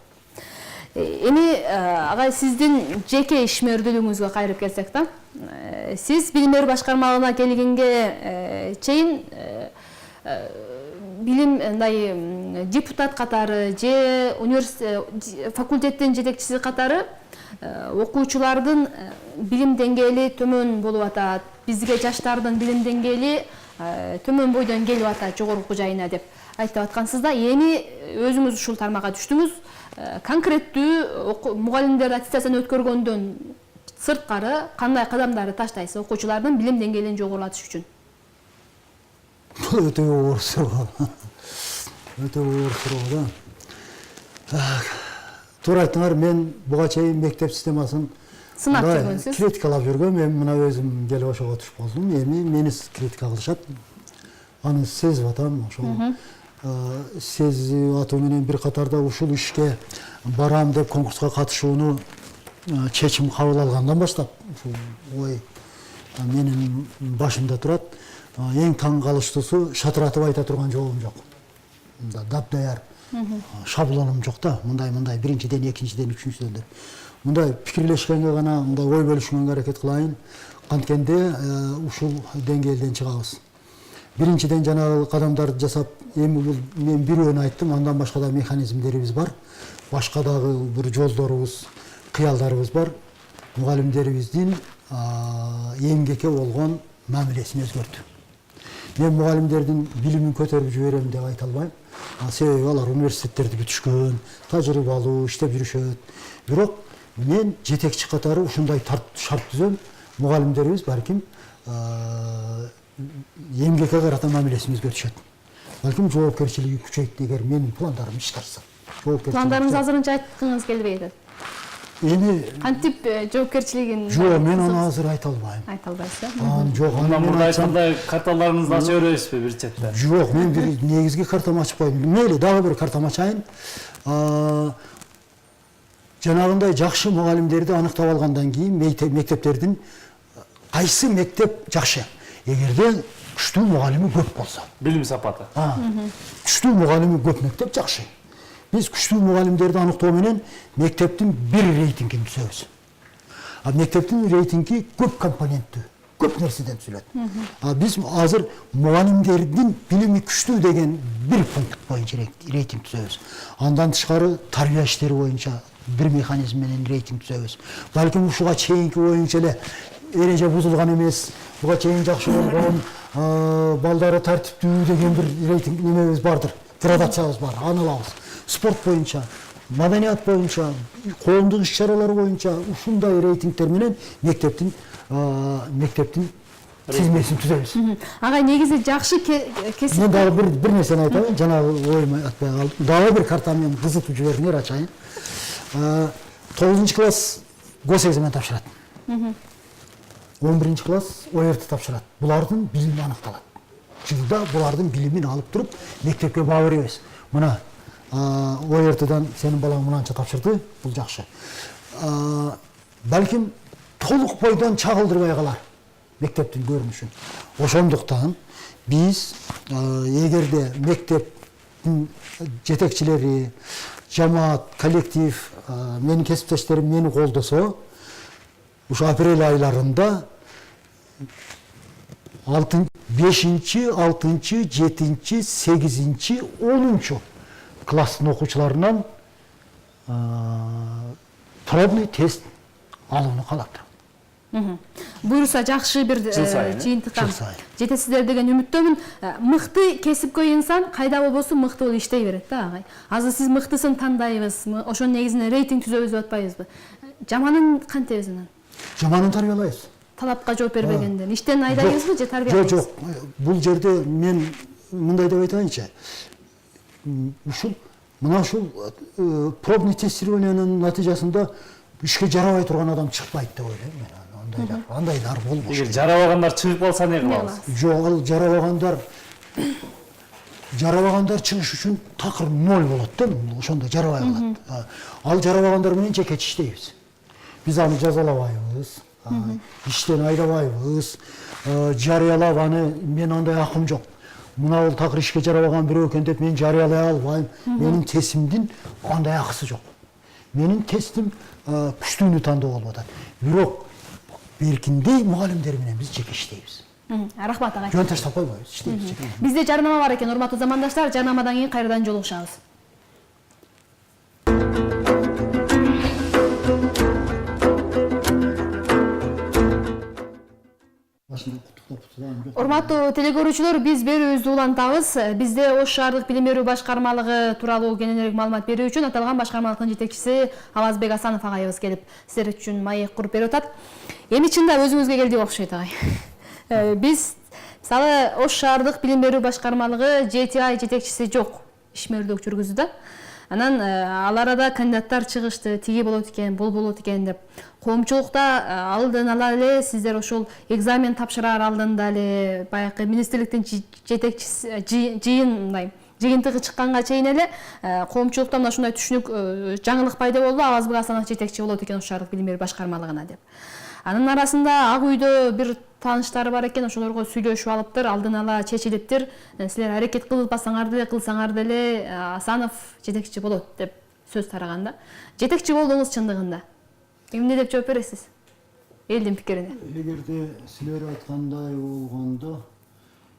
Эми агай сиздин жеке ишмердүүлүгүңүзгө кайрып келсек да. Сиз билим берүү башкармалыгына келгенге чейин билим депутат катары же факультеттин жетекчиси катары окуучулардын билим деңгээли төмөн болуп атат. Бизге жаштардын билим деңгээли төмөн бойдон келип атат жогорку жайына деп айтып аткансыз да. Эми өзүңүз ушул тармакка түштүңүз. Конкреттүү мугалимдер аттестацияны өткөргөндөн сырткары кандай кадамдарды таштайсыз окуучулардын билим деңгээлин жогорулатыш үчүн? Өтө оор суроо. Өтө оор суроо да. Туура айттыңар, мен буга чейин мектеп системасын сынап жүргөнсүз. Критикалап жүргөм. Мен мына өзүм келип ошого түшүп калдым. Эми мени критика кылышат. Аны сезип атам. Ошол сезип атуу менен бир катарда ушул ишке барам деп конкурска катышууну чечим кабыл алгандан баштап ой менин башымда турат. Эң таң калыштуусу шатыратып айта турган жообум жок. Мында дап-даяр шаблоным жок да. Мындай биринчиден, экинчиден, үчүнчүдөн деп. Мындай пикирлешкенге гана, мындай ой бөлүшкөнгө аракет кылайын. Канткенде ушул деңгээлден чыгабыз. Биринчиден жанагы кадамдарды жасап, эми бул мен бирөөнү айттым, андан башка да механизмдерибиз бар. Башка дагы бир жолдорубуз, кыялдарыбыз бар. Мугалимдерибиздин эмгекке болгон мамилесин өзгөртүү. Мен мугалимдердин билимин көтөрүп жиберем деп айта албайм. Себеби алар университеттерди бүтүшкөн, тажрыйбалуу иштеп жүрүшөт. Бирок мен жетекчи катары ушундай шарт түзөм. Мугалимдерибиз балким эмгекке карата мамилесин өзгөртүшөт. Балким жоопкерчилиги күчөйт эгер менин пландарым ишке ашса. Пландарыңызды азырынча айткыңыз келбей атат. Эми кантип жоопкерчилигин? Жок, мен аны азыр айта албайм. Айта албайсыз. Жок, Мына мурда айткандай карталарыңызды ача бересизби бир четте? Жок, мен бир негизги картамы ачып койдум. Мейли, дагы бир картамы ачайын. Жанагындай жакшы мугалимдерди аныктап алгандан кийин мектептердин кайсы мектеп жакшы? Эгерде күчтүү мугалими көп болсо. Билим сапаты. Күчтүү мугалими көп мектеп жакшы. Biz күчтүү мугалимдерди аныктоо менен мектептин бир рейтингин түзөбүз. Мектептин рейтинги көп компоненттүү, көп нерседен түзүлөт. Биз азыр мугалимдердин билими күчтүү деген бир пункт боюнча рейтинг түзөбүз. Андан тышкары тарбия иштери боюнча бир механизм менен рейтинг түзөбүз. Балким ушуга чейинки боюнча эле эреже бузулган эмес, буга чейин жакшы болгон, балдары тартиптүү деген бир рейтинг немебиз бардыр. Градациябыз бар, аны алабыз. Спорт боюнча, маданият боюнча, коомдук иш-чаралар боюнча ушундай рейтингдер менен мектептин тизмесин түзөбүз. Агай, негизи жакшы кесип. Мен дагы бир нерсени айтайын, жанагы оюму айтпай калдым. Дагы бир картаны кызытып жибердиңер, ачайын. 9-класс госэкзамен тапшырат. 11-класс ОРТ тапшырат. Булардын билими аныкталат. Жылда булардын билимин алып туруп мектепке баа беребиз. Мына ОРТдан сенин балаң мынанча тапшырды, бул жакшы. Балким толук бойдон чагылдырбай калар мектептин көрүнүшүн. Ошондуктан биз эгерде мектептин жетекчилери, жамаат, коллектив, менин кесиптештерим мени колдосо, ушу апрель айларында 5-6, 7, 8, 10 класстын окуучуларынан пробный тест алууну каалап турам. Буюрса жакшы бир жыйынтыктан жетесиздер деген үмүттөмүн. Мыкты кесипкөй инсан кайда болбосун мыкты болуп иштей берет да, агай. Азыр сиз мыктысын тандайбыз, ошонун негизинде рейтинг түзөбүз деп атпайбызбы? Жаманын кантебиз анан? Жаманын тарбиялайбыз. талапка жооп бербегенден иштен айдайсызбы же тарбиялайсыз? Жок, бул жерде мен мындай деп айтайынчы. Мына ушул пробный тестированиянын натыйжасында ишке жарабай турган адам чыкпайт деп ойлойм мен. Андайлар болбош. Эгер жарабагандар чыгып калса не кылабыз? Жок, ал жарабагандар чыгыш үчүн такыр 0 болот да, ошондо жарабай калат. Ал жарабагандар менен жеке иштейбиз. Биз аны жазалабайбыз, иштен айдабайбыз, жарыялап аны мен андай акым жок. Мына ол такыр ишке жарабаган бирөө экен деп мен жарыялай албайм. Менин тестимдин андай акысы жок. Менин тестим күчтүүнү тандоо болуп атат. Бирок беркиндей мугалимдер менен биз жеке иштейбиз. Рахмат агай. Жөн таштап койбойбуз, иштейбиз. Бизде жарнама бар экен, урматтуу замандаштар. Жарнамадан кийин кайрадан жолугушабыз. Урматтуу телекөрүүчүлөр, биз берүүбүздү улантабыз. Бизде Ош шаардык билим берүү башкармалыгы тууралуу кененирээк маалымат берүү үчүн аталган башкармалыктын жетекчиси Алазбек Асанов агайыбыз келип сиздер үчүн маек куруп берип атат. Эми чында өзүңүзгө келди окшойт агай. Биз мисалы Ош шаардык билим берүү башкармалыгы JTI жетекчиси жок, ишмердүүлүк жүргүзүүдө. Анан ал арада кандидаттар чыгышты, тиги болот экен, бул болот экен деп. Коомчулукта алдын ала эле сиздер ошол экзамен тапшыраар алдында эле баягы министрликтин жетекчиси жыйынтыгы чыкканга чейин эле коомчулукта мына ушундай түшүнүк жаңылык пайда болду. Алазбек Асанов жетекчи болот экен Ош шаардык билим берүү башкармалыгына деп. Анын арасында ак үйдө бир тааныштары бар экен, ошолорго сүйлөшүп алыптыр, алдын ала чечилиптир. Силер аракет кылбасаңар деле, кылсаңар деле Асанов жетекчи болот деп сөз тараганда. Жетекчи болдуңуз чындыгында. Эмне деп жооп бересиз? Элдин пикирине. Эгерде силер айткандай болгондо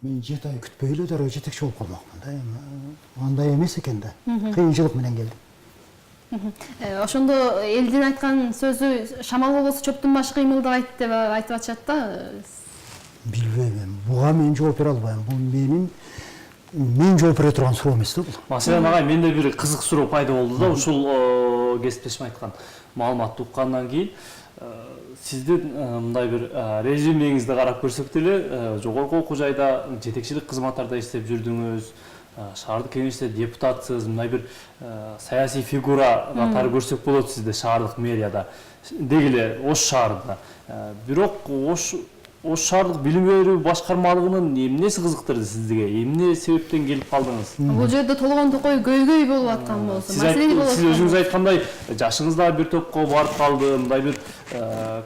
мен 7 ай күтпөй эле дароо жетекчи болуп калмакмын да. Андай эмес экен да. Кыйынчылык менен келдим. Ошондо элдин айткан сөзү шамал болбосо чөптүн башы кыймылдап айт деп айтып атышат да. Билбейм. Буга мен жооп бере албайм. Бул мен жооп бере турган суроо эмес да бул. Маселен агай, менде бир кызык суроо пайда болду да, ушул кесиптешим айткан маалыматты уккандан кийин сиздин мындай бир резюмеңизди карап көрсөк деле, жогорку окуу жайда жетекчилик кызматтарда иштеп жүрдүңүз, шаардык кеңеште депутатсыз, мындай бир саясий фигура катары көрсөк болот сизди шаардык мэрияда, деги эле Ош шаарында. Бирок Ош шаардык билим берүү башкармалыгынын эмнеси кызыктырды сизге? Эмне себептен келип калдыңыз? Бул жерде толгон токой көйгөй болуп аткан болсо, маселе болуп сиз өзүңүз айткандай, жашыңыз да бир топко барып калды, мындай бир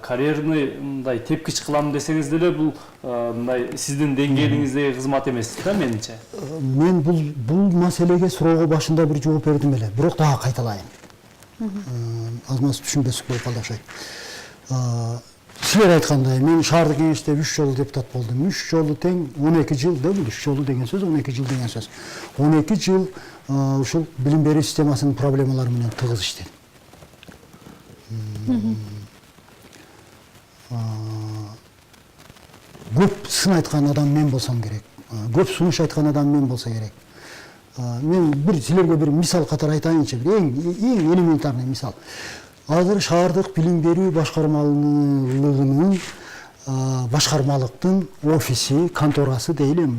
карьерный мындай тепкич кылам десеңиз деле, бул мындай сиздин деңгээлиңиздеги кызмат эмес да менимче. Мен бул маселеге суроого башында бир жооп бердим эле, бирок дагы кайталайын. Азмаз түшүнбөсүк болуп калды окшойт. Силер айткандай, мен шаардык кеңеште 3 жолу депутат болдум. 3 жолу тең 12 жыл да, бул 3 жолу деген сөз, 12 жыл деген сөз. 12 жыл ушул билим берүү системасынын проблемалары менен тыгыз иштедим. Көп сын айткан адам мен болсом керек. Көп сунуш айткан адам мен болсо керек. Мен силерге бир мисал катары айтайынчы, эң элементарный мисал. Азыр шаардык билим берүү башкармалыгынын башкармалыктын офиси, конторасы дейлем,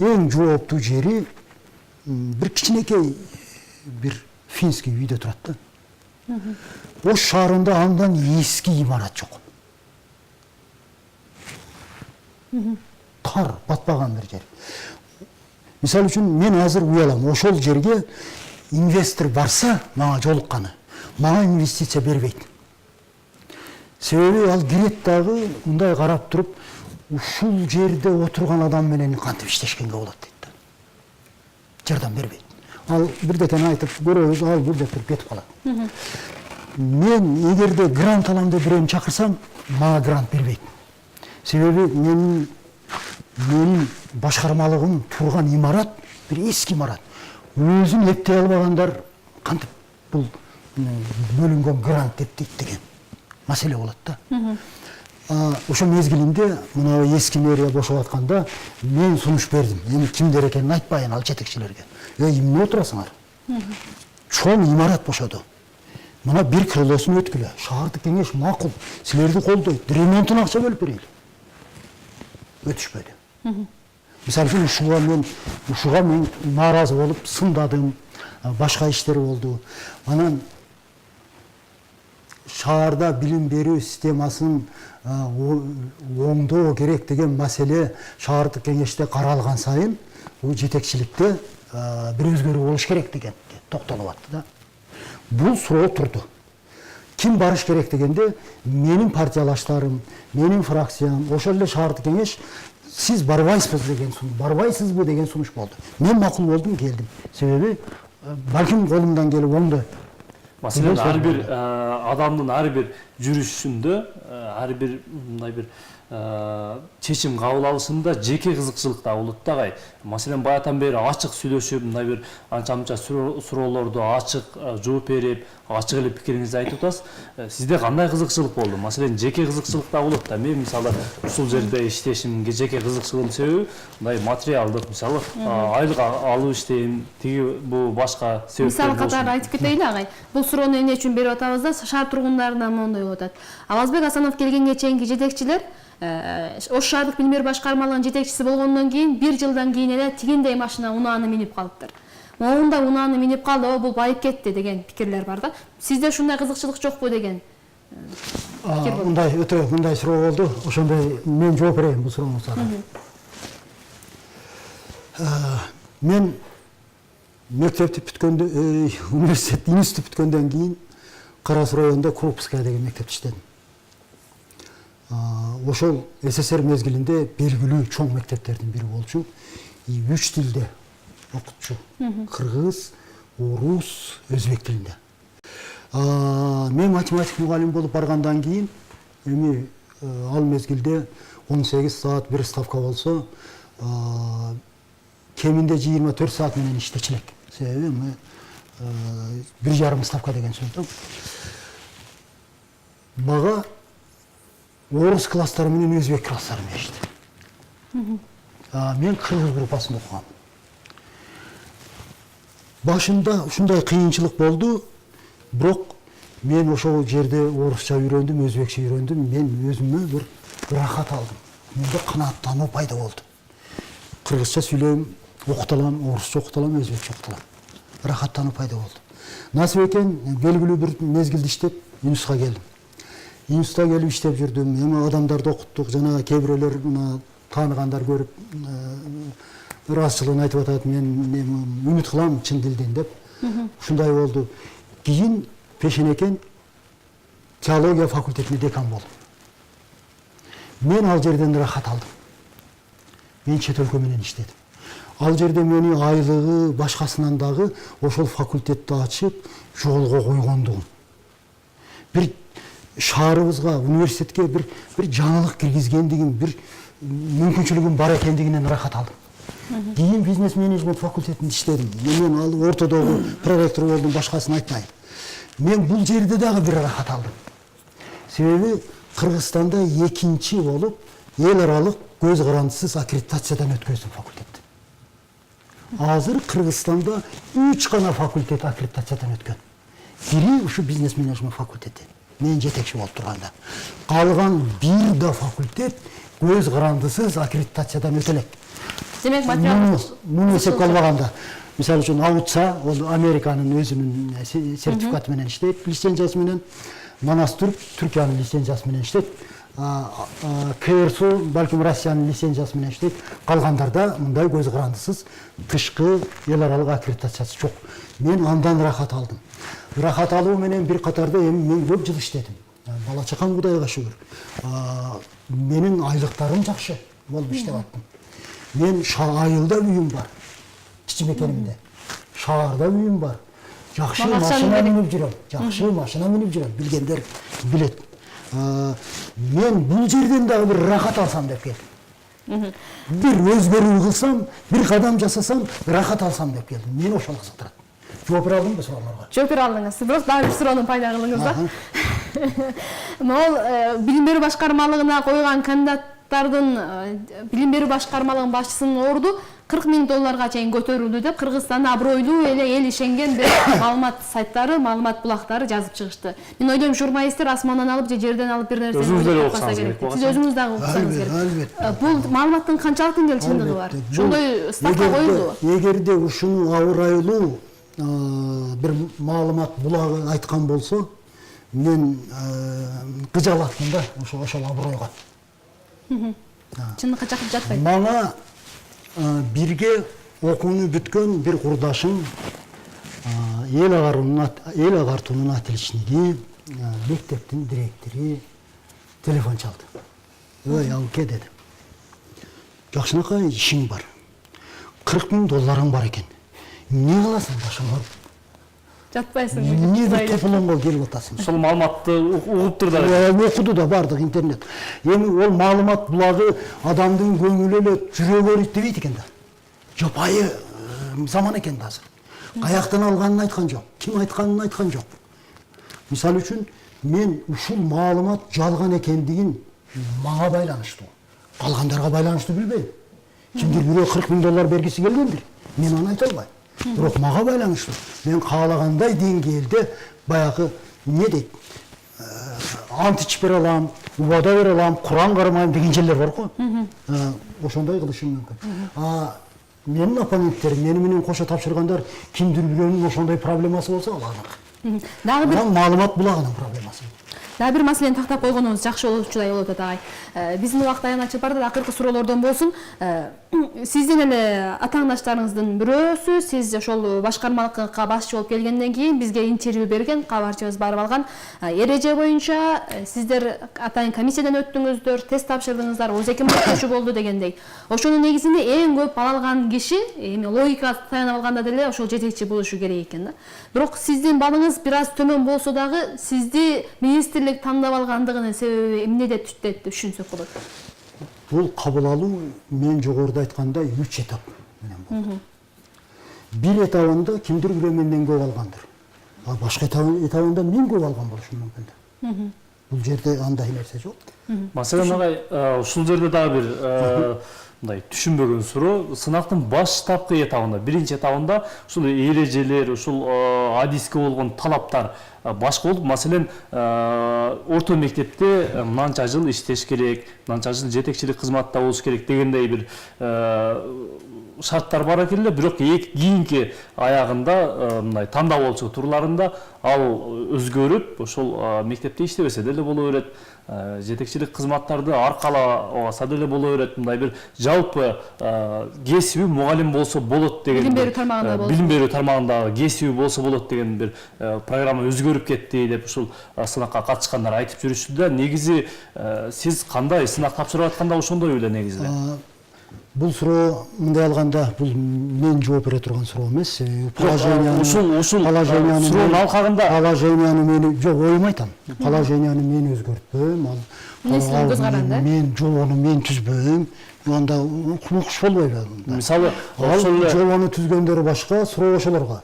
эң жооптуу жери бир кичинекей бир финский үйдө турат да. Ош шаарында андан эски имарат жок. Тар, батпаган бир жер. Мисалы үчүн мен азыр уялам, ошол жерге инвестор барса, мага жолукканы, мага инвестиция бербейт. Себеби ал кирет дагы мындай карап туруп, ушул жерде отурган адам менен кантип иштешкенге болот дейт да. Жардам бербейт. Ал бирдекени айтып көрөбүз, ал бир деп туруп кетип калат. Мен эгерде грант алам деп бирөөнү чакырсам, мага грант бербейт. Себеби менин башкармалыгым турган имарат бир эски имарат. Өзүн эптей албагандар кантип бул бөлүнгөн грант деп дейт деген маселе болот да. Ошол мезгилинде мына эски мэрия бошоп атканда мен сунуш бердим. Эми кимдер экенин айтпайын ал жетекчилерге. Эмне отурасыңар? Чоң имарат бошоду. Мына бир крылосын өткүлө. Шаардык кеңеш макул. Силерди колдойт. Ремонтун акча бөлүп берели. Өтүшпөдү. Мисалы үчүн ушуга мен нааразы болуп сындадым. Башка иштер болду. Анан шаарда билим берүү системасын оңдоо керек деген маселе шаардык кеңеште каралган сайын бул жетекчиликте бир өзгөрүү болуш керек деген токтолуп атты да. Бул суроо турду. Ким барыш керек дегенде менин партиялаштарым, менин фракциям, ошол эле шаардык кеңеш сиз барбайсызбы деген сунуш болду. Мен макул болдум, келдим. Себеби балким колумдан келип оңдойт. Маселен, ар бир адамдын ар бир жүрүшүндө, ар бир мындай бир чечим кабыл алышында жеке кызыкчылык да болот да кай. Маселен, баятан бери ачык сүйлөшүп, мындай бир анча-мынча суроолорду ачык жооп берип, ачык эле пикириңизди айтып атасыз. Сизде кандай кызыкчылык болду? Маселен, жеке кызыкчылык да болот да. Мен мисалы ушул жерде иштешимге жеке кызыкчылыгым себеби мындай материалдык, мисалы айлык алып иштейм, тиги бул башка себептер. Мисал катары айтып кетейин агай. Бул суроону эмне үчүн берип атабыз да, шаар тургундарына моундай болуп атат. Алмазбек Асанов келгенге чейинки жетекчилер Ош шаардык билим берүү башкармалыгынын жетекчиси болгондон кийин 1 жылдан кийин эле тигиндей машина унааны минип калыптыр. Моундай унааны минип калды, бул байып кетти деген пикирлер бар да. Сизде ушундай кызыкчылык жокпу деген пикир бар. Мындай өтө мындай суроо болду. Ошондой мен жооп берейин бул сурооңузга. Мен мектепти бүткөндө, университет, институт бүткөндөн кийин Карас районунда Крупская деген мектепте иштедим. Ошол СССР мезгилинде белгилүү чоң мектептердин бири болчу. 3 тилде окутчу. Кыргыз, орус, өзбек тилинде. Мен математик мугалим болуп баргандан кийин эми ал мезгилде 18 саат бир ставка болсо, кеминде 24 саат менен иштечилек. Себеби 1,5 ставка деген сөз да. Мага орус класстары менен өзбек класстары беришти. Мен кыргыз группасын окугам. Башында ушундай кыйынчылык болду, бирок мен ошол жерде орусча үйрөндүм, өзбекче үйрөндүм, мен өзүмө бир рахат алдым. Менде канааттануу пайда болду. Кыргызча сүйлөйм, окута алам, орусча окута алам, өзбекче окута алам. Рахаттануу пайда болду. Насип экен белгилүү бир мезгилде иштеп, Юнуска келдим. Институтта келип иштеп жүрдүм. Эми адамдарды окуттук, жана кээ бирөөлөр мына тааныгандар көрүп, ыраазычылыгын айтып атат, мен үмүт кылам чын дилден деп. Ушундай болду. Кийин Пешенекен теология факультетине декан болдум. Мен ал жерден рахат алдым. Мен чет өлкө менен иштедим. Ал жерде мени айлыгы башкасынан дагы ошол факультетти ачып жолго койгондугум. Бир шаарыбызга, университетке бир жаңылык киргизгендигим, бир мүмкүнчүлүгүм бар экендигинен рахат алдым. Кийин бизнес менеджмент факультетинде иштедим. Мен ал ортодогу проректор болдум, башкасын айтпайм. Мен бул жерде дагы бир рахат алдым. Себеби Кыргызстанда экинчи болуп эл аралык көз карандысыз аккредитациядан өткөздүм факультетти. Азыр Кыргызстанда 3 гана факультет аккредитациядан өткөн. Бири ушу бизнес менеджмент факультети. Мен жетекчи болуп турганда. Калган бир да факультет көз карандысыз аккредитациядан өтө элек. Демек материал муну эсепке албаганда, мисалы үчүн аутса, ол Американын өзүнүн сертификаты менен иштейт, лицензиясы менен, Манастыр Түркиянын лицензиясы менен иштейт, КРСУ балким Россиянын лицензиясы менен иштейт. Калгандарда мындай көз карандысыз тышкы эл аралык аккредитациясы жок. Мен андан рахат алдым. Рахат алуу менен бир катарда эми мен көп жыл иштедим. Бала чакам Кудайга шүгүр. Менин айлыктарым жакшы болуп иштеп аттым. Мен айылда үйүм бар. Кичи мекенимде. Шаарда үйүм бар. Жакшы машина минип жүрөм. Жакшы машина минип жүрөм. Билгендер билет. Мен бул жерден дагы бир рахат алсам деп келдим. Бир өзгөрүү кылсам, бир кадам жасасам, рахат алсам деп келдим. Мен ошол кызыктырат. Жооп бере алдымбы суроолорго? Жооп бере алдыңыз. Бирок дагы бир суроону пайда кылыңыз да. Могул билим берүү башкармалыгына койгон Кыргызстандын билим берүү башкармалыгынын башчысынын орду $40.000 чейин көтөрүлдү деп Кыргызстанда абройлуу эле эл ишенген бир маалымат сайттары, маалымат булактары жазып чыгышты. Мен ойлойм, журналисттер асмандан алып же жерден алып бир нерсени Өзүңүз деле окусаңыз окусаңыз керек. Сиз өзүңүз дагы окусаңыз керек. Албетте. Бул маалыматтын канчалык деңгээлде чындыгы бар? Ошондой ставка коюлду. Эгерде ушуну ауырайлуу бир маалымат булагы айткан болсо, мен кыжалатмын да ошол абройго. Чындыкка чакып жатпайт. Мага бирге окууну бүткөн бир курдашым эл агартуунун отличниги, мектептин директори телефон чалды. Ой, алке деди. Жакшынакай, ишиң бар. $40.000 бар экен. Не кыласың башыңа? Жатпайсың. Не бир тополоңго келип атасың? Ошол маалыматты угуптур да. Окуду да, бардык интернет. Эми ол маалымат булагы адамдын көңүлү эле жүрөгү ооруйт дебейт экен да. Жапайы заман экен да азыр. Каяктан алганын айткан жок, ким айтканын айткан жок. Мисалы үчүн, мен ушул маалымат жалган экендигин мага байланыштуу. Калгандарга байланыштуу билбейм. Кимдир бирөө $40.000 бергиси келгендир. Мен аны айта албайм. Бирок мага байланыштуу. Мен каалагандай деңгээлде баягы не дейт? Ант ичип бере алам, убада бере алам, Куран кармайм деген жерлер бар го. Ошондой кылышым мүмкүн. Менин оппоненттерим, мени менен кошо тапшыргандар кимдир бирөөнүн ошондой проблемасы болсо ал анык. Дагы бир маалымат булагынын проблемасы. Дагы бир маселени тактап койгонуңуз жакшы болчудай болот атагай. Биздин убакыт аянтчылык барды, акыркы суроолордон болсун. Сиздин эле атаандаштарыңыздын бирөөсү, сиз ошол башкармалыкка башчы болуп келгенден кийин бизге интервью берген, кабарчыбыз барып алган. Эреже боюнча сиздер атайын комиссиядан өттүңүздөр, тест тапшырдыңыздар, ОЗЭК өтүшү болду дегендей. Ошонун негизинде эң көп бал алган киши, эми логикага таянып алганда деле ошол жетекчи болушу керек экен да. Бирок сиздин балыңыз бир аз төмөн болсо дагы сизди министрлик тандап алгандыгынын себеби эмнеде деп түшүнсөк болот? Бул кабыл алуу мен жогоруда айткандай 3 этап менен болду. Бир этабында кимдир бирөө менден көп алгандыр. Башка этабында мен көп алган болушум мүмкүн да. Бул жерде андай нерсе жок. Маселен агай, ушул жерде дагы бир мындай түшүнбөгөн суроо, сынактын баштапкы этабында, биринчи этабында ушул эрежелер, ушул адиске болгон талаптар башка болуп, маселен, орто мектепте мынанча жыл иштеш керек, мынанча жыл жетекчилик кызматта болуш керек дегендей бир шарттар бар экен эле, бирок кийинки аягында мындай тандоо болчу турларында ал өзгөрүп, ошол мектепте иштебесе деле боло берет, жетекчилик кызматтарды аркаласа деле боло берет, мындай бир жалпы кесиби мугалим болсо болот деген билим берүү тармагында болсо, билим берүү тармагындагы кесиби болсо болот деген бир программа өзгөрүп кетти деп ушул сынакка катышкандар айтып жүрүштү да. Негизи сиз кандай сынак тапшырып атканда ошондой беле негизи? Бул суроо мындай алганда бул мен жооп бере турган суроо эмес. Ушул суроонун алкагында положенияны мени жок оюм айтам. Положенияны мен өзгөртпөйм. Эмнесин көз каранды? Мен жобону мен түзбөйм. Анда укмуш болбойбу? Мисалы, ошол жобону түзгөндөр башка, суроо ошолорго.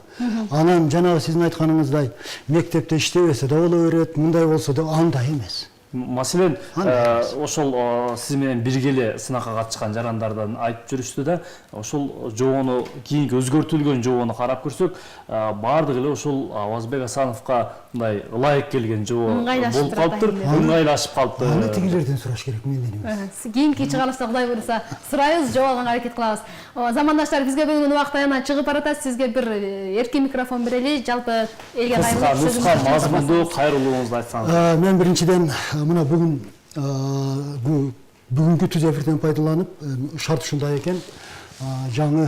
Анан жанагы сиздин айтканыңыздай мектепте иштебесе да боло берет, мындай болсо да андай эмес. Маселен, ошол сиз менен биргеле сынакка катышкан жарандардан айтып жүрүштү да, ошол жобону кийинки өзгөртүлгөн жобону карап көрсөк, баардыгы эле ошол Авазбек Асановго мындай ылайык келген жобо болуп калыптыр, ыңгайлашып калыптыр. Аны тигилерден сураш керек, менден эмес. Кийинки чыгарылышта Кудай буйруса сурайбыз, жооп алганга аракет кылабыз. Замандаштар, бизге бөлүнгөн убакыт аяндан чыгып баратат. Сизге бир эркин микрофон берели, жалпы элге кайрылып нуска мазмундуу кайрылууңузду айтсаңыз. Мен биринчиден мына бүгүнкү түз эфирден пайдаланып, шарт ушундай экен, жаңы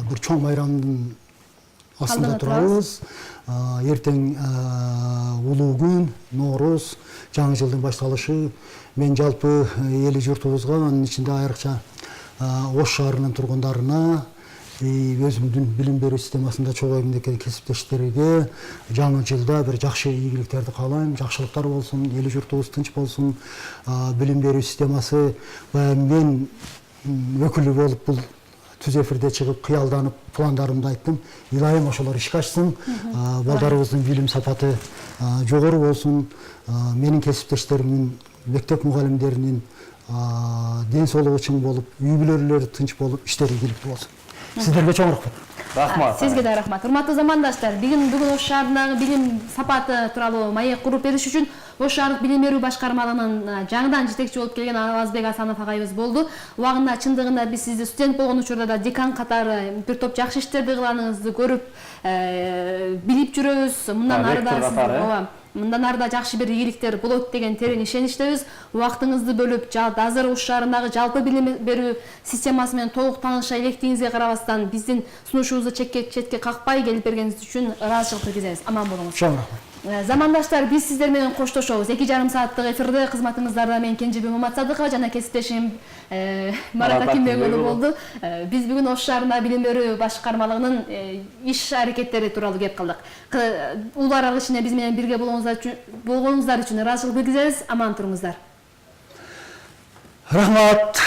бир чоң байрамдын астында турабыз. Эртең улуу күн, Ноороз, жаңы жылдын башталышы. Мен жалпы эли журтубузга, анын ичинде айрыкча Ош шаарынын тургундарына, өзүмдүн билим берүү системасында чогойм деген кесиптештерге жаңы жылда бир жакшы ийгиликтерди каалайм, жакшылыктар болсун, эли журтубуз тынч болсун, билим берүү системасы. Мен өкүлү болуп бул түз эфирде чыгып кыялданып пландарымды айттым. Илайым ошолор ишке ашсын, балдарыбыздын билим сапаты жогору болсун, менин кесиптештеримдин, мектеп мугалимдеринин ден соолугу чың болуп, үй бүлөлөрү тынч болуп, иштери ийгиликтүү болсун. Сиздерге чоң рахмат. Рахмат. Сизге да рахмат. Урматтуу замандаштар, бүгүн Ош шаарындагы билим сапаты тууралуу маек куруп бериш үчүн Ош шаардык билим берүү башкармалыгынын жаңыдан жетекчи болуп келген Алазбек Асанов агайыбыз болду. Убагында чындыгында биз сизди студент болгон учурда да декан катары бир топ жакшы иштерди кылганыңызды көрүп, билип жүрөбүз. Мындан ары да мындан ары да жакшы бир ийгиликтер болот деген терең ишеничтебиз. Убактыңызды бөлүп, азыр Ош шаарындагы жалпы билим берүү системасы менен толук тааныша электигиңизге карабастан биздин сунушубузду четке какпай келип бергениңиз үчүн ыраазычылык билдиребиз. Аман болуңуз. Чоң рахмат. Замандаштар, биз сиздер менен коштошобуз. 2,5 сааттык эфирде кызматыңыздарда мен Кенжебек Маматсадыкова жана кесиптешим Марат Акимбекұлы болду. Биз бүгүн Ош шаарында билим берүү башкармалыгынын иш аракеттери тууралуу кеп кылдык. Улуу аралык ичинде биз менен бирге болгонуңуздар үчүн ыраазычылык билдиребиз. Аман туруңуздар. Рахмат.